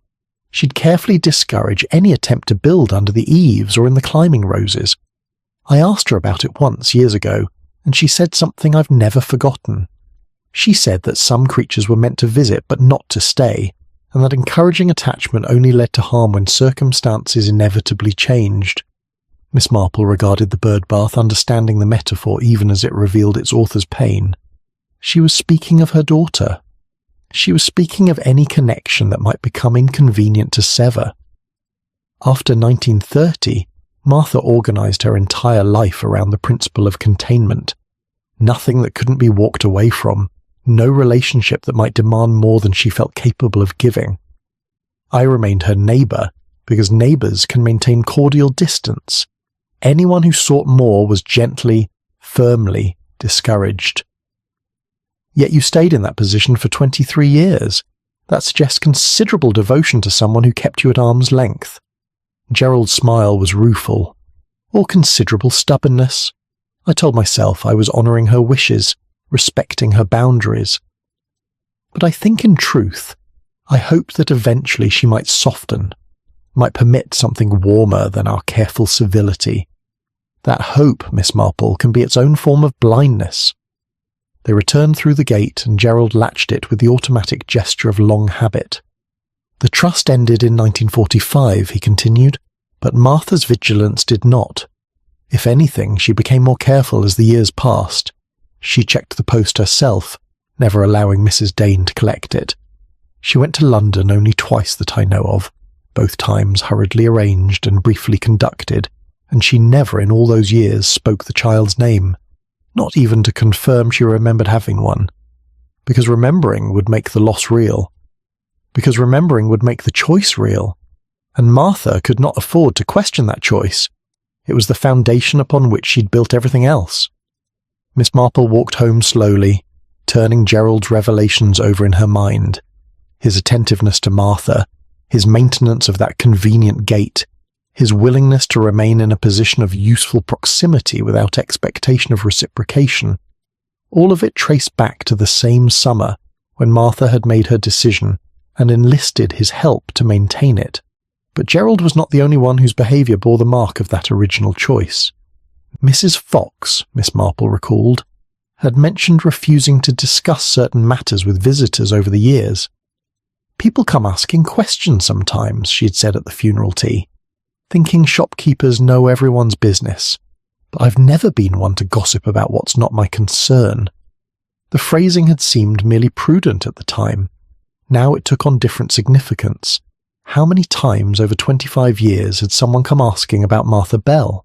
She'd carefully discourage any attempt to build under the eaves or in the climbing roses. I asked her about it once, years ago, and she said something I've never forgotten. She said that some creatures were meant to visit but not to stay, and that encouraging attachment only led to harm when circumstances inevitably changed." Miss Marple regarded the bird bath, understanding the metaphor even as it revealed its author's pain. She was speaking of her daughter. She was speaking of any connection that might become inconvenient to sever. After 1930, Martha organised her entire life around the principle of containment. Nothing that couldn't be walked away from, no relationship that might demand more than she felt capable of giving. I remained her neighbour, because neighbours can maintain cordial distance. Anyone who sought more was gently, firmly discouraged. Yet you stayed in that position for 23 years. That suggests considerable devotion to someone who kept you at arm's length. Gerald's smile was rueful. Or considerable stubbornness. I told myself I was honouring her wishes, respecting her boundaries. But I think in truth, I hoped that eventually she might soften, might permit something warmer than our careful civility. That hope, Miss Marple, can be its own form of blindness. They returned through the gate, and Gerald latched it with the automatic gesture of long habit. The trust ended in 1945, he continued, but Martha's vigilance did not. If anything, she became more careful as the years passed. She checked the post herself, never allowing Mrs. Dane to collect it. She went to London only twice that I know of, both times hurriedly arranged and briefly conducted, and she never in all those years spoke the child's name, not even to confirm she remembered having one, because remembering would make the loss real, because remembering would make the choice real, and Martha could not afford to question that choice. It was the foundation upon which she'd built everything else. Miss Marple walked home slowly, turning Gerald's revelations over in her mind. His attentiveness to Martha, his maintenance of that convenient gait, his willingness to remain in a position of useful proximity without expectation of reciprocation, all of it traced back to the same summer when Martha had made her decision and enlisted his help to maintain it. But Gerald was not the only one whose behaviour bore the mark of that original choice. Mrs. Fox, Miss Marple recalled, had mentioned refusing to discuss certain matters with visitors over the years. "People come asking questions sometimes," she had said at the funeral tea, "thinking shopkeepers know everyone's business, but I've never been one to gossip about what's not my concern." The phrasing had seemed merely prudent at the time. Now it took on different significance. How many times over 25 years had someone come asking about Martha Bell?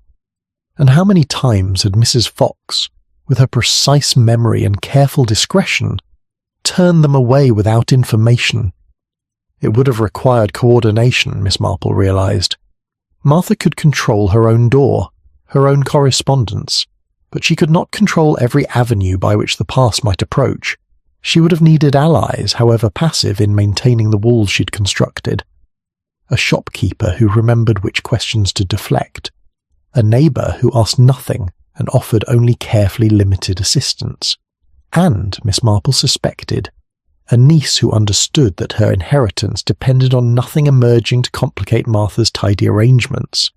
And how many times had Mrs. Fox, with her precise memory and careful discretion, turned them away without information? It would have required coordination, Miss Marple realised. Martha could control her own door, her own correspondence, but she could not control every avenue by which the past might approach. She would have needed allies, however passive, in maintaining the walls she'd constructed. A shopkeeper who remembered which questions to deflect, a neighbour who asked nothing and offered only carefully limited assistance, and, Miss Marple suspected, a niece who understood that her inheritance depended on nothing emerging to complicate Martha's tidy arrangements.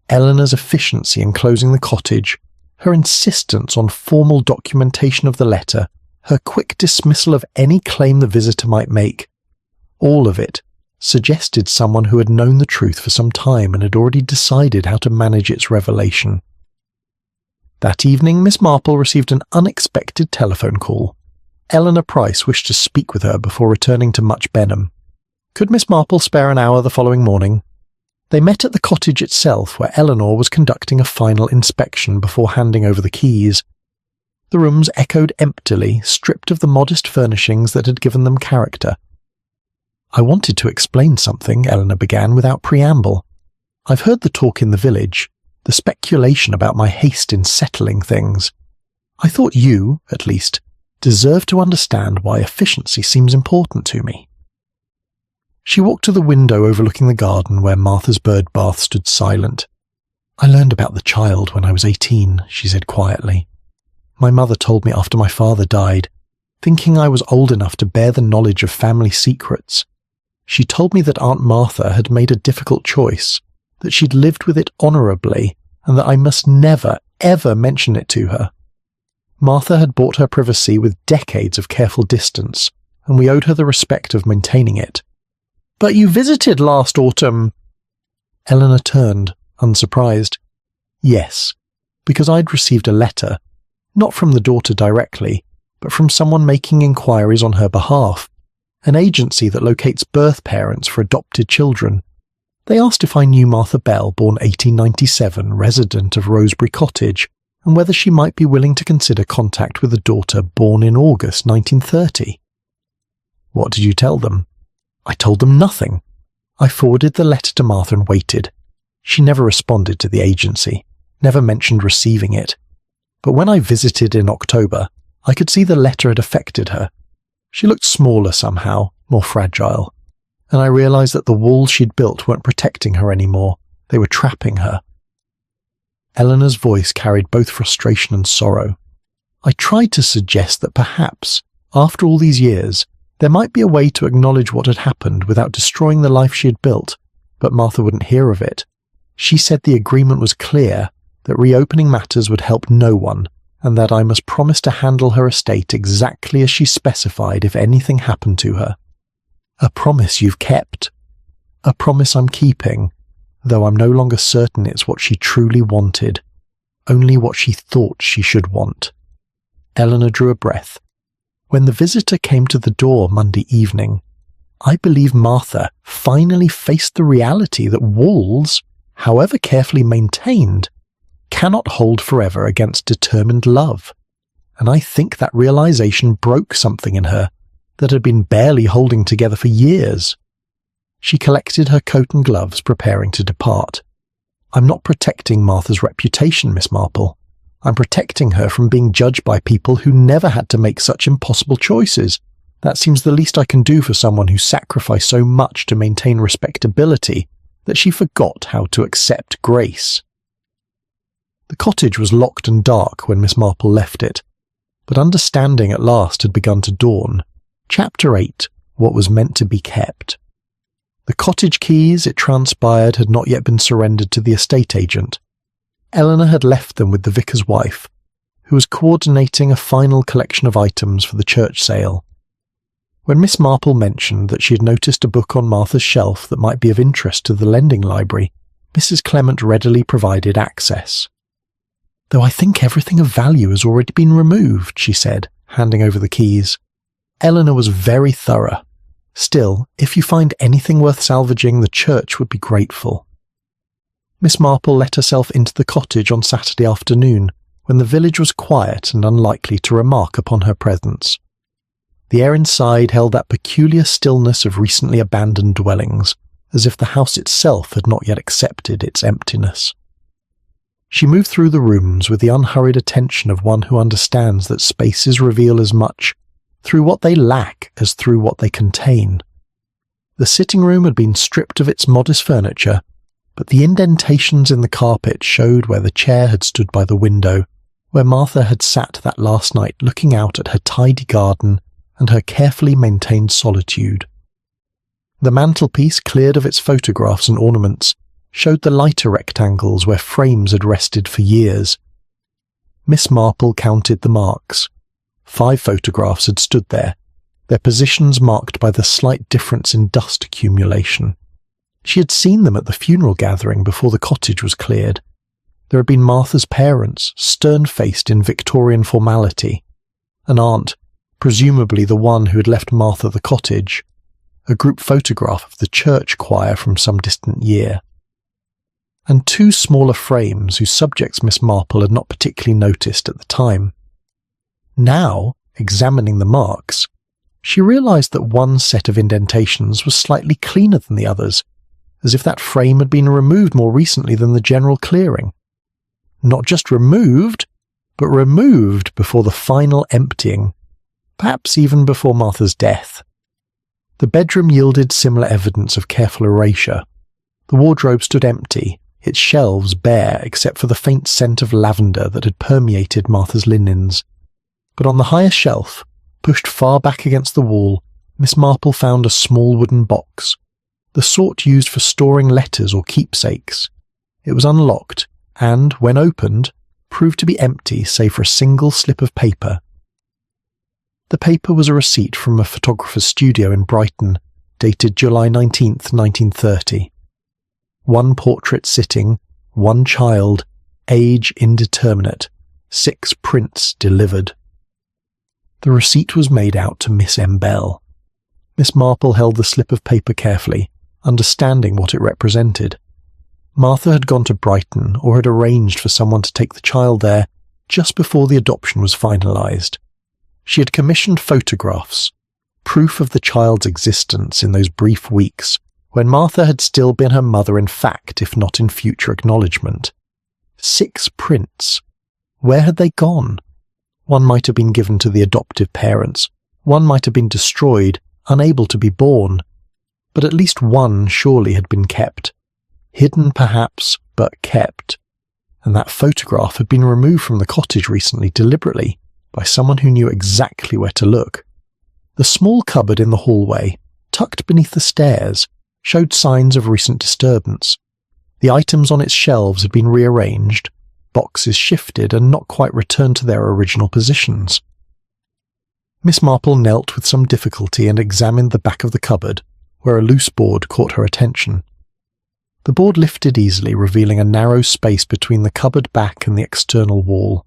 Eleanor's efficiency in closing the cottage, her insistence on formal documentation of the letter, her quick dismissal of any claim the visitor might make, all of it suggested someone who had known the truth for some time and had already decided how to manage its revelation. That evening, Miss Marple received an unexpected telephone call. Eleanor Price wished to speak with her before returning to Much Benham. Could Miss Marple spare an hour the following morning? They met at the cottage itself, where Eleanor was conducting a final inspection before handing over the keys. The rooms echoed emptily, stripped of the modest furnishings that had given them character. "I wanted to explain something," Eleanor began without preamble. "I've heard the talk in the village, the speculation about my haste in settling things. I thought you, at least, deserve to understand why efficiency seems important to me." She walked to the window overlooking the garden where Martha's bird bath stood silent. "I learned about the child when I was 18, she said quietly. "My mother told me after my father died, thinking I was old enough to bear the knowledge of family secrets. She told me that Aunt Martha had made a difficult choice, that she'd lived with it honourably, and that I must never, ever mention it to her. Martha had bought her privacy with decades of careful distance, and we owed her the respect of maintaining it." "But you visited last autumn." Eleanor turned, unsurprised. "Yes, because I'd received a letter, not from the daughter directly, but from someone making inquiries on her behalf, an agency that locates birth parents for adopted children. They asked if I knew Martha Bell, born 1897, resident of Rosebury Cottage, and whether she might be willing to consider contact with a daughter born in August 1930. What did you tell them? I told them nothing. I forwarded the letter to Martha and waited. She never responded to the agency, never mentioned receiving it. But when I visited in October, I could see the letter had affected her. She looked smaller somehow, more fragile, and I realized that the walls she'd built weren't protecting her anymore. They were trapping her. Eleanor's voice carried both frustration and sorrow. I tried to suggest that perhaps, after all these years, there might be a way to acknowledge what had happened without destroying the life she had built, but Martha wouldn't hear of it. She said the agreement was clear, that reopening matters would help no one, and that I must promise to handle her estate exactly as she specified if anything happened to her. A promise you've kept. A promise I'm keeping, though I'm no longer certain it's what she truly wanted, only what she thought she should want. Eleanor drew a breath. When the visitor came to the door Monday evening, I believe Martha finally faced the reality that walls, however carefully maintained, cannot hold forever against determined love, and I think that realization broke something in her that had been barely holding together for years. She collected her coat and gloves, preparing to depart. I'm not protecting Martha's reputation, Miss Marple. I'm protecting her from being judged by people who never had to make such impossible choices. That seems the least I can do for someone who sacrificed so much to maintain respectability that she forgot how to accept grace. The cottage was locked and dark when Miss Marple left it, but understanding at last had begun to dawn. Chapter 8, What Was Meant to Be Kept. The cottage keys, it transpired, had not yet been surrendered to the estate agent. Eleanor had left them with the vicar's wife, who was coordinating a final collection of items for the church sale. When Miss Marple mentioned that she had noticed a book on Martha's shelf that might be of interest to the lending library, Mrs. Clement readily provided access. "Though I think everything of value has already been removed," she said, handing over the keys. Eleanor was very thorough. "Still, if you find anything worth salvaging, the church would be grateful." Miss Marple let herself into the cottage on Saturday afternoon, when the village was quiet and unlikely to remark upon her presence. The air inside held that peculiar stillness of recently abandoned dwellings, as if the house itself had not yet accepted its emptiness. She moved through the rooms with the unhurried attention of one who understands that spaces reveal as much through what they lack as through what they contain. The sitting room had been stripped of its modest furniture, but the indentations in the carpet showed where the chair had stood by the window, where Martha had sat that last night looking out at her tidy garden and her carefully maintained solitude. The mantelpiece, cleared of its photographs and ornaments, showed the lighter rectangles where frames had rested for years. Miss Marple counted the marks. 5 photographs had stood there, their positions marked by the slight difference in dust accumulation. She had seen them at the funeral gathering before the cottage was cleared. There had been Martha's parents, stern-faced in Victorian formality, an aunt, presumably the one who had left Martha the cottage, a group photograph of the church choir from some distant year, and 2 smaller frames whose subjects Miss Marple had not particularly noticed at the time. Now, examining the marks, she realized that one set of indentations was slightly cleaner than the others, as if that frame had been removed more recently than the general clearing. Not just removed, but removed before the final emptying, perhaps even before Martha's death. The bedroom yielded similar evidence of careful erasure. The wardrobe stood empty, its shelves bare except for the faint scent of lavender that had permeated Martha's linens. But on the highest shelf, pushed far back against the wall, Miss Marple found a small wooden box, the sort used for storing letters or keepsakes. It was unlocked, and, when opened, proved to be empty save for a single slip of paper. The paper was a receipt from a photographer's studio in Brighton, dated July 19th, 1930. 1 portrait sitting, 1 child, age indeterminate, 6 prints delivered. The receipt was made out to Miss M. Bell. Miss Marple held the slip of paper carefully, understanding what it represented. Martha had gone to Brighton, or had arranged for someone to take the child there just before the adoption was finalised. She had commissioned photographs, proof of the child's existence in those brief weeks when Martha had still been her mother in fact, if not in future acknowledgement. 6 prints. Where had they gone? One might have been given to the adoptive parents, one might have been destroyed, unable to be born, but at least one surely had been kept. Hidden perhaps, but kept. And that photograph had been removed from the cottage recently deliberately by someone who knew exactly where to look. The small cupboard in the hallway, tucked beneath the stairs, showed signs of recent disturbance. The items on its shelves had been rearranged, boxes shifted and not quite returned to their original positions. Miss Marple knelt with some difficulty and examined the back of the cupboard, where a loose board caught her attention. The board lifted easily, revealing a narrow space between the cupboard back and the external wall.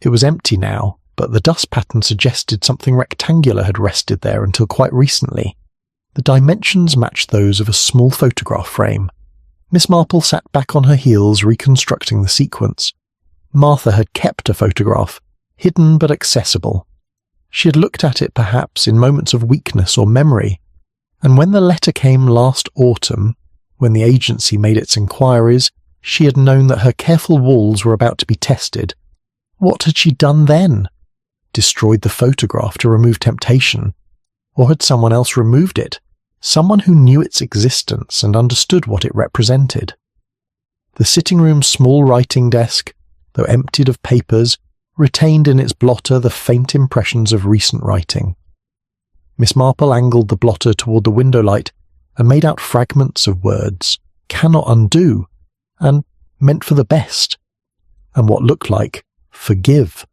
It was empty now, but the dust pattern suggested something rectangular had rested there until quite recently. The dimensions matched those of a small photograph frame. Miss Marple sat back on her heels, reconstructing the sequence. Martha had kept a photograph, hidden but accessible. She had looked at it perhaps in moments of weakness or memory, and when the letter came last autumn, when the agency made its inquiries, she had known that her careful walls were about to be tested. What had she done then? Destroyed the photograph to remove temptation? Or had someone else removed it? Someone who knew its existence and understood what it represented? The sitting room's small writing desk, though emptied of papers, retained in its blotter the faint impressions of recent writing. Miss Marple angled the blotter toward the window light and made out fragments of words, cannot undo, and meant for the best, and what looked like forgive.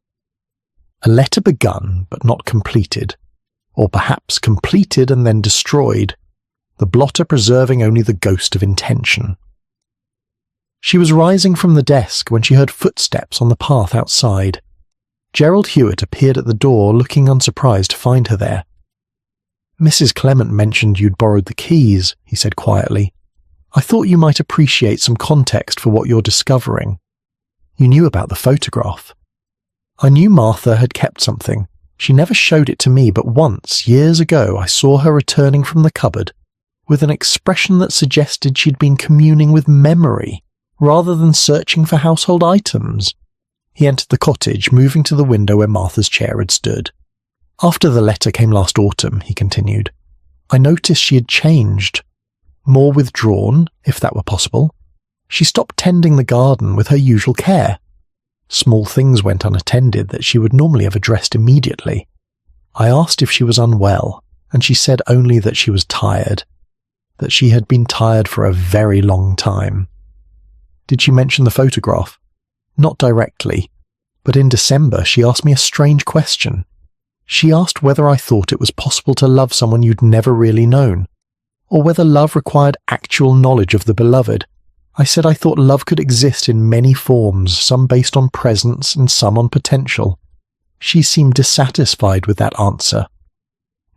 A letter begun but not completed, or perhaps completed and then destroyed, the blotter preserving only the ghost of intention. She was rising from the desk when she heard footsteps on the path outside. Gerald Hewitt appeared at the door, looking unsurprised to find her there. "Mrs. Clement mentioned you'd borrowed the keys," he said quietly. "I thought you might appreciate some context for what you're discovering. You knew about the photograph." "I knew Martha had kept something. She never showed it to me, but once, years ago, I saw her returning from the cupboard with an expression that suggested she'd been communing with memory rather than searching for household items." He entered the cottage, moving to the window where Martha's chair had stood. "After the letter came last autumn," he continued, "I noticed she had changed. More withdrawn, if that were possible. She stopped tending the garden with her usual care. Small things went unattended that she would normally have addressed immediately. I asked if she was unwell, and she said only that she was tired, that she had been tired for a very long time." "Did she mention the photograph?" "Not directly, but in December she asked me a strange question. She asked whether I thought it was possible to love someone you'd never really known, or whether love required actual knowledge of the beloved. I said I thought love could exist in many forms, some based on presence and some on potential. She seemed dissatisfied with that answer."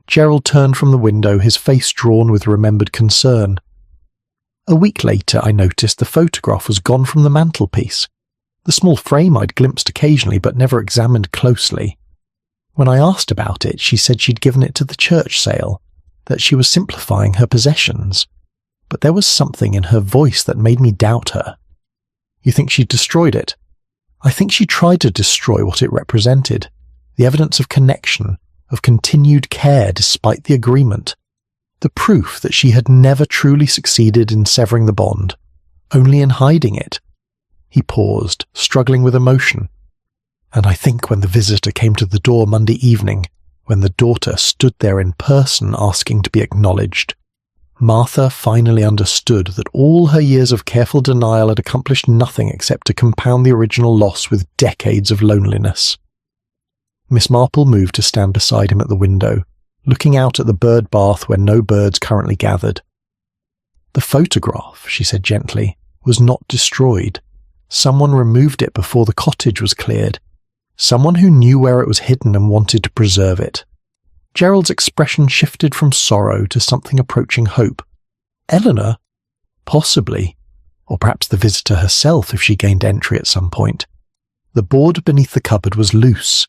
Gerald turned from the window, his face drawn with remembered concern. "A week later I noticed the photograph was gone from the mantelpiece. The small frame I'd glimpsed occasionally but never examined closely. When I asked about it, she said she'd given it to the church sale, that she was simplifying her possessions. But there was something in her voice that made me doubt her." "You think she destroyed it?" "I think she tried to destroy what it represented, the evidence of connection, of continued care despite the agreement, the proof that she had never truly succeeded in severing the bond, only in hiding it." He paused, struggling with emotion. "And I think when the visitor came to the door Monday evening, when the daughter stood there in person asking to be acknowledged, Martha finally understood that all her years of careful denial had accomplished nothing except to compound the original loss with decades of loneliness." Miss Marple moved to stand beside him at the window, looking out at the bird bath where no birds currently gathered. "The photograph," she said gently, "was not destroyed. Someone removed it before the cottage was cleared. Someone who knew where it was hidden and wanted to preserve it." Gerald's expression shifted from sorrow to something approaching hope. Eleanor? Possibly. Or perhaps the visitor herself if she gained entry at some point. The board beneath the cupboard was loose,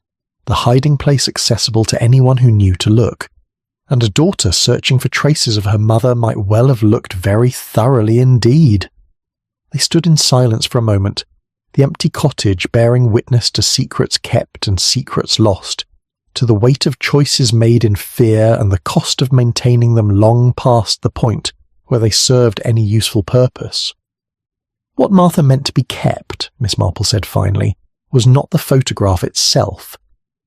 the hiding place accessible to anyone who knew to look, and a daughter searching for traces of her mother might well have looked very thoroughly indeed. They stood in silence for a moment, the empty cottage bearing witness to secrets kept and secrets lost, to the weight of choices made in fear and the cost of maintaining them long past the point where they served any useful purpose. What Martha meant to be kept, Miss Marple said finally, was not the photograph itself,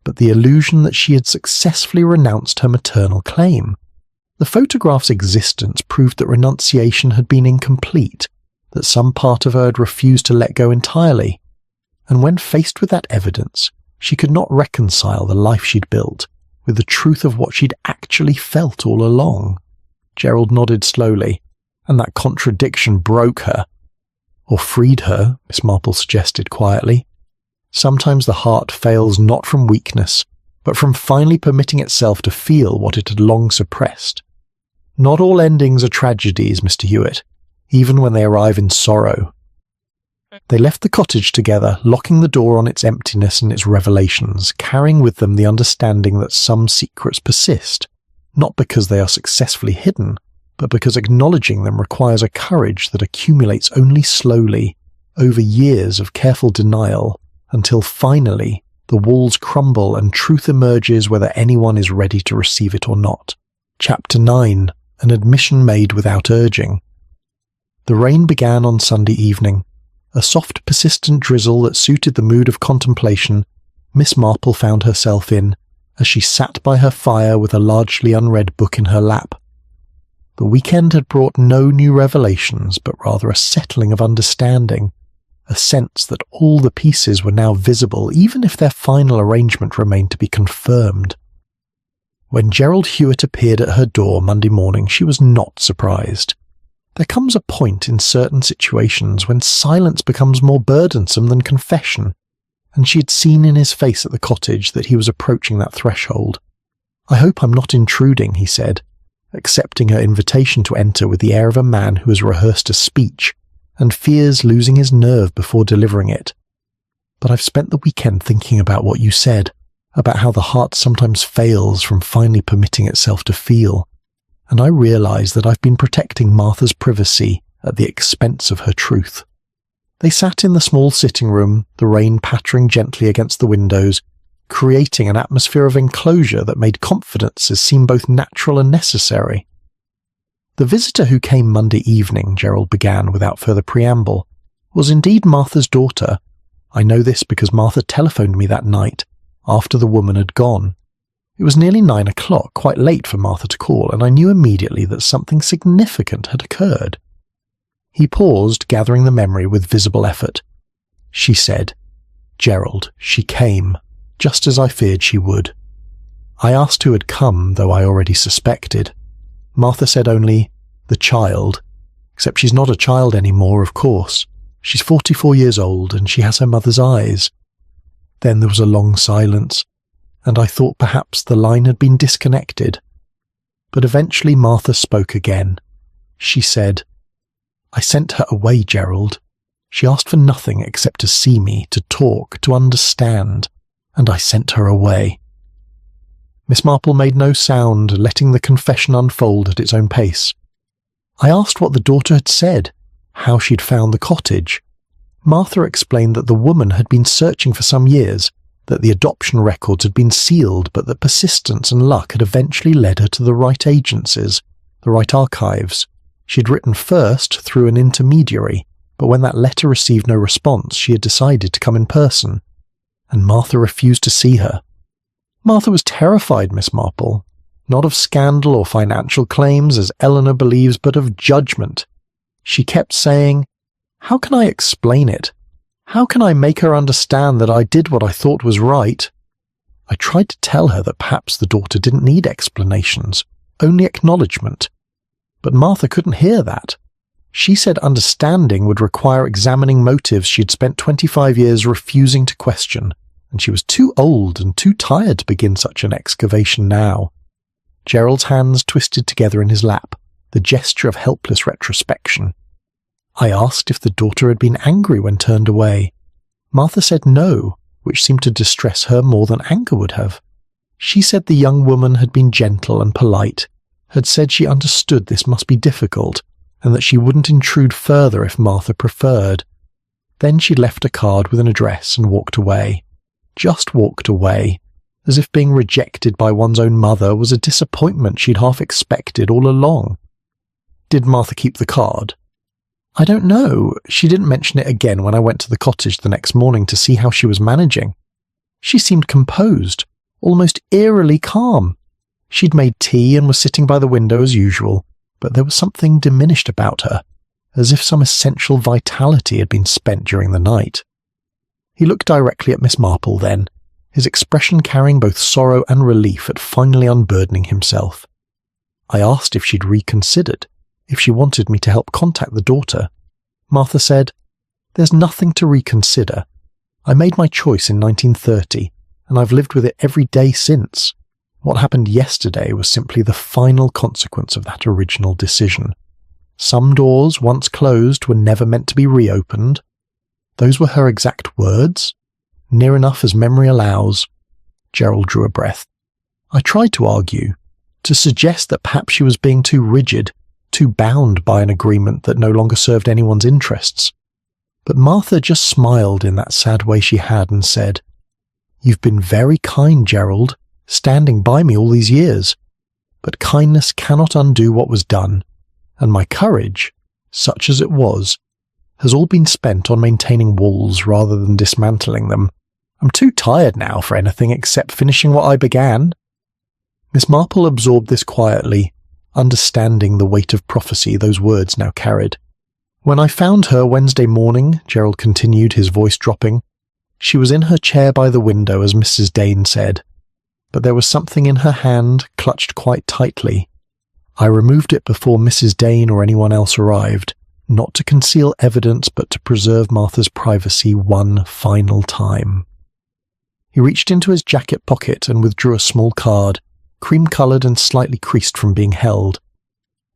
but the illusion that she had successfully renounced her maternal claim. The photograph's existence proved that renunciation had been incomplete, that some part of her had refused to let go entirely, and when faced with that evidence, she could not reconcile the life she'd built with the truth of what she'd actually felt all along. Gerald nodded slowly, and that contradiction broke her. Or freed her, Miss Marple suggested quietly. Sometimes the heart fails not from weakness, but from finally permitting itself to feel what it had long suppressed. Not all endings are tragedies, Mr. Hewitt, even when they arrive in sorrow. They left the cottage together, locking the door on its emptiness and its revelations, carrying with them the understanding that some secrets persist, not because they are successfully hidden, but because acknowledging them requires a courage that accumulates only slowly, over years of careful denial, until finally the walls crumble and truth emerges whether anyone is ready to receive it or not. Chapter 9. An admission made without urging. The rain began on Sunday evening, a soft persistent drizzle that suited the mood of contemplation Miss Marple found herself in as she sat by her fire with a largely unread book in her lap. The weekend had brought no new revelations, but rather a settling of understanding, a sense that all the pieces were now visible even if their final arrangement remained to be confirmed. When Gerald Hewitt appeared at her door Monday morning, she was not surprised. There comes a point in certain situations when silence becomes more burdensome than confession, and she had seen in his face at the cottage that he was approaching that threshold. "I hope I'm not intruding," he said, accepting her invitation to enter with the air of a man who has rehearsed a speech and fears losing his nerve before delivering it. "But I've spent the weekend thinking about what you said, about how the heart sometimes fails from finally permitting itself to feel, and I realise that I've been protecting Martha's privacy at the expense of her truth." They sat in the small sitting room, the rain pattering gently against the windows, creating an atmosphere of enclosure that made confidences seem both natural and necessary. "The visitor who came Monday evening," Gerald began without further preamble, "was indeed Martha's daughter. I know this because Martha telephoned me that night, after the woman had gone. It was nearly 9 o'clock, quite late for Martha to call, and I knew immediately that something significant had occurred." He paused, gathering the memory with visible effort. "She said, 'Gerald, she came, just as I feared she would. I asked who had come, though I already suspected. Martha said only, 'the child,' except she's not a child anymore, of course. She's 44 years old, and she has her mother's eyes." Then there was a long silence, and I thought perhaps the line had been disconnected. But eventually Martha spoke again. She said, "I sent her away, Gerald. She asked for nothing except to see me, to talk, to understand, and I sent her away." Miss Marple made no sound, letting the confession unfold at its own pace. "I asked what the daughter had said, how she'd found the cottage. Martha explained that the woman had been searching for some years, that the adoption records had been sealed, but that persistence and luck had eventually led her to the right agencies, the right archives. She'd written first through an intermediary, but when that letter received no response, she had decided to come in person, and Martha refused to see her. Martha was terrified, Miss Marple, not of scandal or financial claims, as Eleanor believes, but of judgment. She kept saying, 'How can I explain it? How can I make her understand that I did what I thought was right?' I tried to tell her that perhaps the daughter didn't need explanations, only acknowledgement. But Martha couldn't hear that. She said understanding would require examining motives she had spent 25 years refusing to question, and she was too old and too tired to begin such an excavation now." Gerald's hands twisted together in his lap, the gesture of helpless retrospection. I asked if the daughter had been angry when turned away. Martha said no, which seemed to distress her more than anger would have. She said the young woman had been gentle and polite, had said she understood this must be difficult, and that she wouldn't intrude further if Martha preferred. Then she left a card with an address and walked away. Just walked away, as if being rejected by one's own mother was a disappointment she'd half expected all along. Did Martha keep the card? I don't know. She didn't mention it again when I went to the cottage the next morning to see how she was managing. She seemed composed, almost eerily calm. She'd made tea and was sitting by the window as usual, but there was something diminished about her, as if some essential vitality had been spent during the night. He looked directly at Miss Marple then, his expression carrying both sorrow and relief at finally unburdening himself. I asked if she'd reconsidered, if she wanted me to help contact the daughter. Martha said, "There's nothing to reconsider. I made my choice in 1930, and I've lived with it every day since. What happened yesterday was simply the final consequence of that original decision. Some doors, once closed, were never meant to be reopened." Those were her exact words? Near enough as memory allows. Gerald drew a breath. I tried to argue, to suggest that perhaps she was being too rigid, too bound by an agreement that no longer served anyone's interests. But Martha just smiled in that sad way she had and said, "You've been very kind, Gerald, standing by me all these years. But kindness cannot undo what was done, and my courage, such as it was, has all been spent on maintaining walls rather than dismantling them. I'm too tired now for anything except finishing what I began." Miss Marple absorbed this quietly, understanding the weight of prophecy those words now carried. "When I found her Wednesday morning," Gerald continued, his voice dropping, "she was in her chair by the window, as Mrs. Dane said, but there was something in her hand clutched quite tightly. I removed it before Mrs. Dane or anyone else arrived, not to conceal evidence but to preserve Martha's privacy one final time." He reached into his jacket pocket and withdrew a small card, cream-coloured and slightly creased from being held.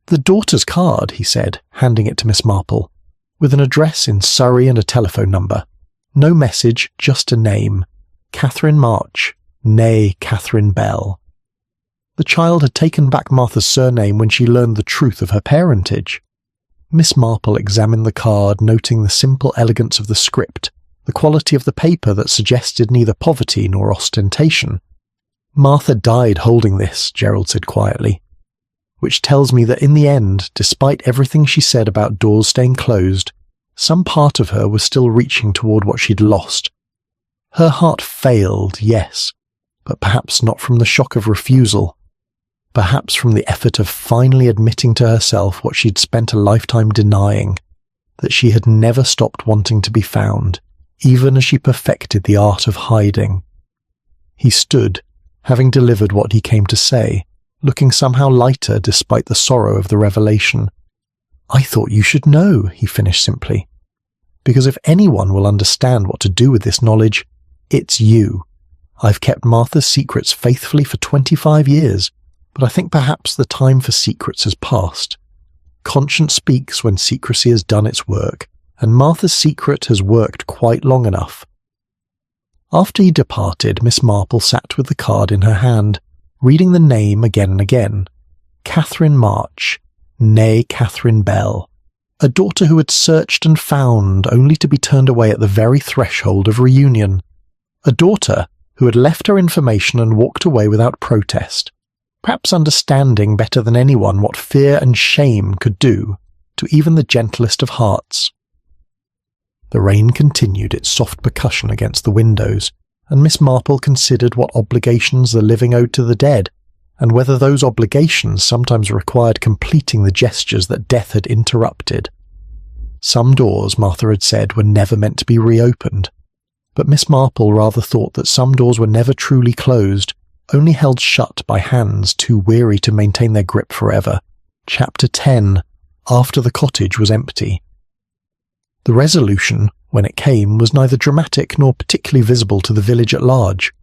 "The daughter's card," he said, handing it to Miss Marple, "with an address in Surrey and a telephone number. No message, just a name. Catherine March, née Catherine Bell." The child had taken back Martha's surname when she learned the truth of her parentage. Miss Marple examined the card, noting the simple elegance of the script, the quality of the paper that suggested neither poverty nor ostentation. "Martha died holding this," Gerald said quietly, "which tells me that in the end, despite everything she said about doors staying closed, some part of her was still reaching toward what she'd lost. Her heart failed, yes, but perhaps not from the shock of refusal. Perhaps from the effort of finally admitting to herself what she'd spent a lifetime denying, that she had never stopped wanting to be found, even as she perfected the art of hiding." He stood, having delivered what he came to say, looking somehow lighter despite the sorrow of the revelation. "I thought you should know," he finished simply, "because if anyone will understand what to do with this knowledge, it's you. I've kept Martha's secrets faithfully for 25 years, but I think perhaps the time for secrets has passed. Conscience speaks when secrecy has done its work, and Martha's secret has worked quite long enough." After he departed, Miss Marple sat with the card in her hand, reading the name again and again. Catherine March, née Catherine Bell. A daughter who had searched and found only to be turned away at the very threshold of reunion. A daughter who had left her information and walked away without protest, perhaps understanding better than anyone what fear and shame could do to even the gentlest of hearts. The rain continued its soft percussion against the windows, and Miss Marple considered what obligations the living owed to the dead, and whether those obligations sometimes required completing the gestures that death had interrupted. Some doors, Martha had said, were never meant to be reopened, but Miss Marple rather thought that some doors were never truly closed, only held shut by hands too weary to maintain their grip forever. Chapter 10. After the cottage was empty. The resolution, when it came, was neither dramatic nor particularly visible to the village at large.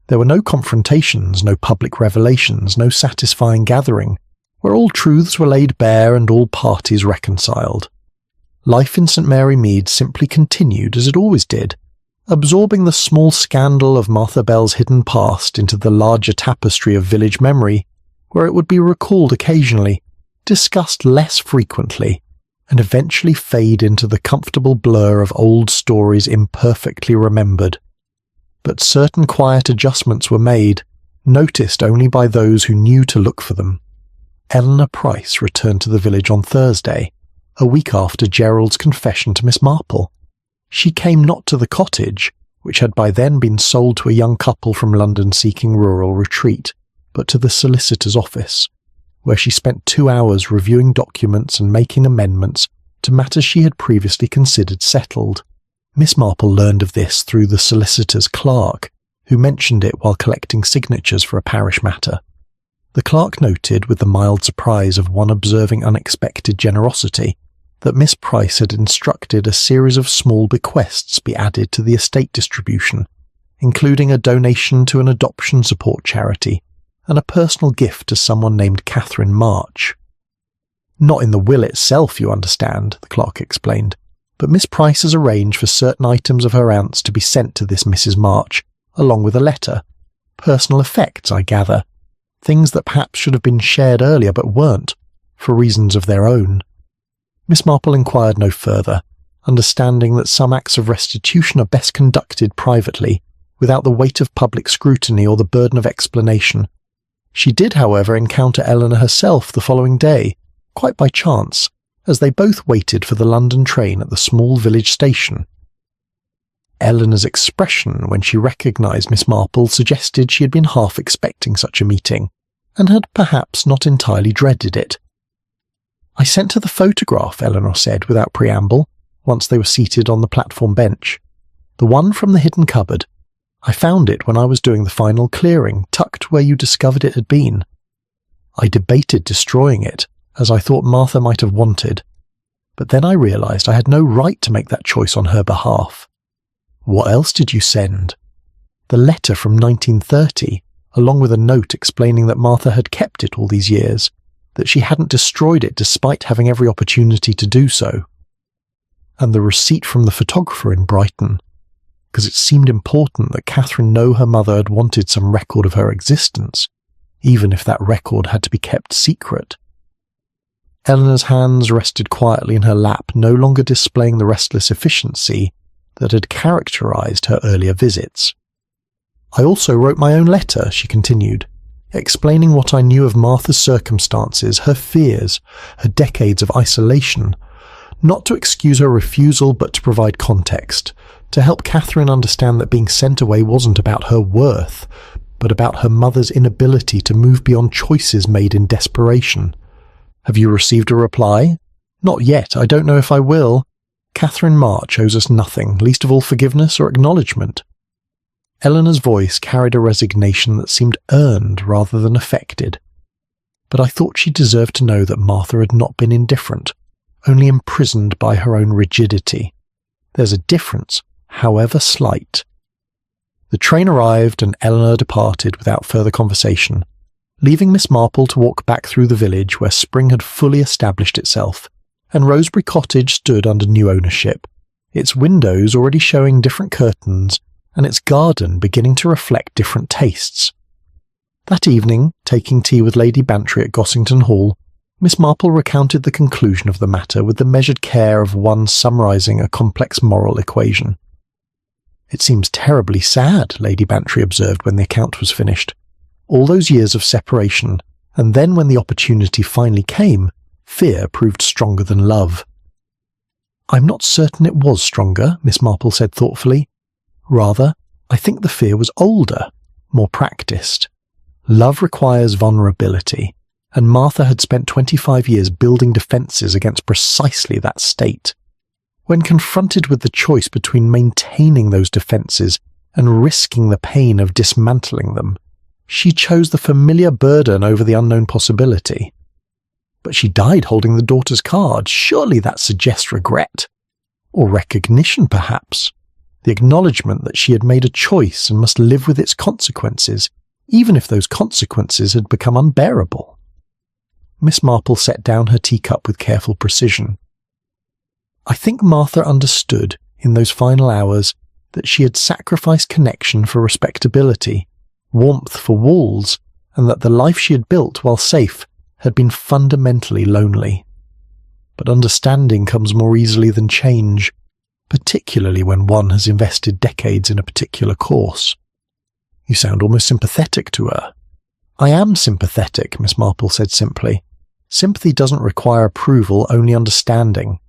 There were no confrontations, no public revelations, no satisfying gathering. where all truths were laid bare and all parties reconciled. Life in St Mary Mead simply continued as it always did, absorbing the small scandal of Martha Bell's hidden past into the larger tapestry of village memory, where it would be recalled occasionally, discussed less frequently, and eventually fade into the comfortable blur of old stories imperfectly remembered. But certain quiet adjustments were made, noticed only by those who knew to look for them. Eleanor Price returned to the village on Thursday, a week after Gerald's confession to Miss Marple. She came not to the cottage, which had by then been sold to a young couple from London seeking rural retreat, but to the solicitor's office, where she spent 2 hours reviewing documents and making amendments to matters she had previously considered settled. Miss Marple learned of this through the solicitor's clerk, who mentioned it while collecting signatures for a parish matter. The clerk noted, with the mild surprise of one observing unexpected generosity, that Miss Price had instructed a series of small bequests be added to the estate distribution, including a donation to an adoption support charity and a personal gift to someone named Catherine March. Not in the will itself, you understand, the clerk explained, but Miss Price has arranged for certain items of her aunt's to be sent to this Mrs. March, along with a letter. Personal effects, I gather. Things that perhaps should have been shared earlier but weren't, for reasons of their own. Miss Marple inquired no further, understanding that some acts of restitution are best conducted privately, without the weight of public scrutiny or the burden of explanation. She did, however, encounter Eleanor herself the following day, quite by chance, as they both waited for the London train at the small village station. Eleanor's expression when she recognised Miss Marple suggested she had been half expecting such a meeting, and had perhaps not entirely dreaded it. "I sent her the photograph," Eleanor said without preamble, once they were seated on the platform bench. "The one from the hidden cupboard. I found it when I was doing the final clearing, tucked where you discovered it had been. I debated destroying it, as I thought Martha might have wanted, but then I realised I had no right to make that choice on her behalf." "What else did you send?" "The letter from 1930, along with a note explaining that Martha had kept it all these years, that she hadn't destroyed it despite having every opportunity to do so. And the receipt from the photographer in Brighton, because it seemed important that Catherine know her mother had wanted some record of her existence, even if that record had to be kept secret." Eleanor's hands rested quietly in her lap, no longer displaying the restless efficiency that had characterised her earlier visits. "I also wrote my own letter," she continued, explaining what I knew of Martha's circumstances, her fears, her decades of isolation, not to excuse her refusal but to provide context, to help Catherine understand that being sent away wasn't about her worth, but about her mother's inability to move beyond choices made in desperation. "Have you received a reply?" "Not yet. I don't know if I will. Catherine March owes us nothing, least of all forgiveness or acknowledgement." Eleanor's voice carried a resignation that seemed earned rather than affected. But I thought she deserved to know that Martha had not been indifferent, only imprisoned by her own rigidity. There's a difference, however slight. The train arrived and Eleanor departed without further conversation, leaving Miss Marple to walk back through the village where spring had fully established itself, and Rosebury Cottage stood under new ownership, its windows already showing different curtains, and its garden beginning to reflect different tastes. That evening, taking tea with Lady Bantry at Gossington Hall, Miss Marple recounted the conclusion of the matter with the measured care of one summarising a complex moral equation. "It seems terribly sad," Lady Bantry observed when the account was finished. "All those years of separation, and then when the opportunity finally came, fear proved stronger than love." "I'm not certain it was stronger," Miss Marple said thoughtfully. "Rather, I think the fear was older, more practised. Love requires vulnerability, and Martha had spent 25 years building defences against precisely that state. When confronted with the choice between maintaining those defences and risking the pain of dismantling them, she chose the familiar burden over the unknown possibility. But she died holding the daughter's card. Surely that suggests regret. Or recognition, perhaps. The acknowledgement that she had made a choice and must live with its consequences, even if those consequences had become unbearable." Miss Marple set down her teacup with careful precision. I think Martha understood, in those final hours, that she had sacrificed connection for respectability, warmth for walls, and that the life she had built while safe had been fundamentally lonely. But understanding comes more easily than change, particularly when one has invested decades in a particular course. You sound almost sympathetic to her. I am sympathetic, Miss Marple said simply. Sympathy doesn't require approval, only understanding.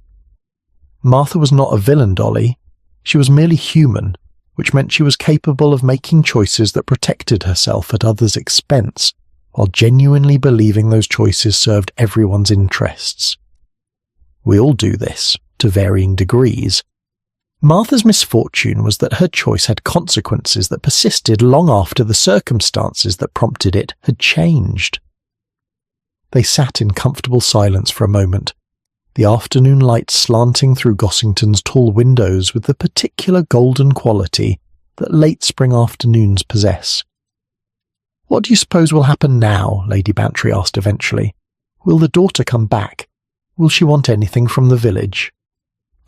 Martha was not a villain, Dolly. She was merely human, which meant she was capable of making choices that protected herself at others' expense, while genuinely believing those choices served everyone's interests. We all do this, to varying degrees. Martha's misfortune was that her choice had consequences that persisted long after the circumstances that prompted it had changed. They sat in comfortable silence for a moment, the afternoon light slanting through Gossington's tall windows with the particular golden quality that late spring afternoons possess. "What do you suppose will happen now?" Lady Bantry asked eventually. "Will the daughter come back? Will she want anything from the village?"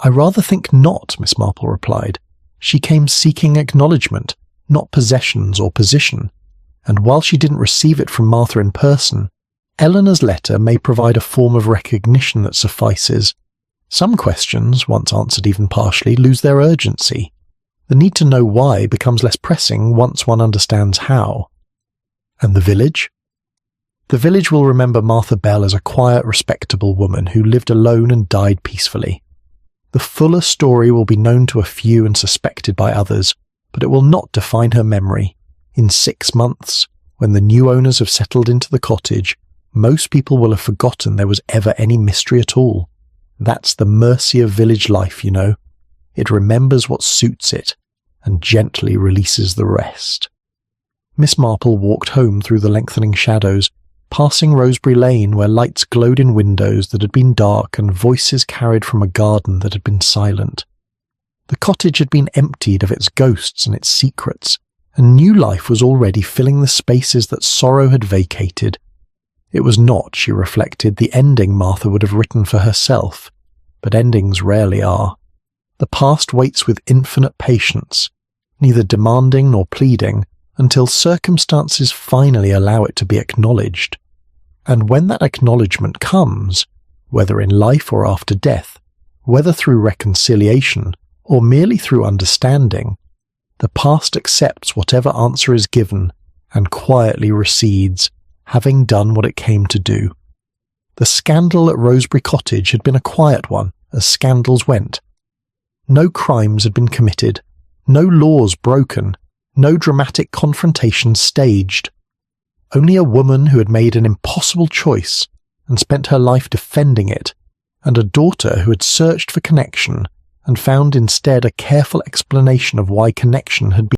"I rather think not," Miss Marple replied. "She came seeking acknowledgement, not possessions or position, and while she didn't receive it from Martha in person, Eleanor's letter may provide a form of recognition that suffices. Some questions, once answered even partially, lose their urgency. The need to know why becomes less pressing once one understands how." "And the village?" "The village will remember Martha Bell as a quiet, respectable woman who lived alone and died peacefully. The fuller story will be known to a few and suspected by others, but it will not define her memory. In 6 months, when the new owners have settled into the cottage, most people will have forgotten there was ever any mystery at all. That's the mercy of village life, you know. It remembers what suits it, and gently releases the rest." Miss Marple walked home through the lengthening shadows, passing Rosebury Lane where lights glowed in windows that had been dark and voices carried from a garden that had been silent. The cottage had been emptied of its ghosts and its secrets, and new life was already filling the spaces that sorrow had vacated. It was not, she reflected, the ending Martha would have written for herself, but endings rarely are. The past waits with infinite patience, neither demanding nor pleading, until circumstances finally allow it to be acknowledged. And when that acknowledgement comes, whether in life or after death, whether through reconciliation or merely through understanding, the past accepts whatever answer is given and quietly recedes, having done what it came to do. The scandal at Rosebury Cottage had been a quiet one, as scandals went. No crimes had been committed, no laws broken, no dramatic confrontation staged. Only a woman who had made an impossible choice and spent her life defending it, and a daughter who had searched for connection and found instead a careful explanation of why connection had been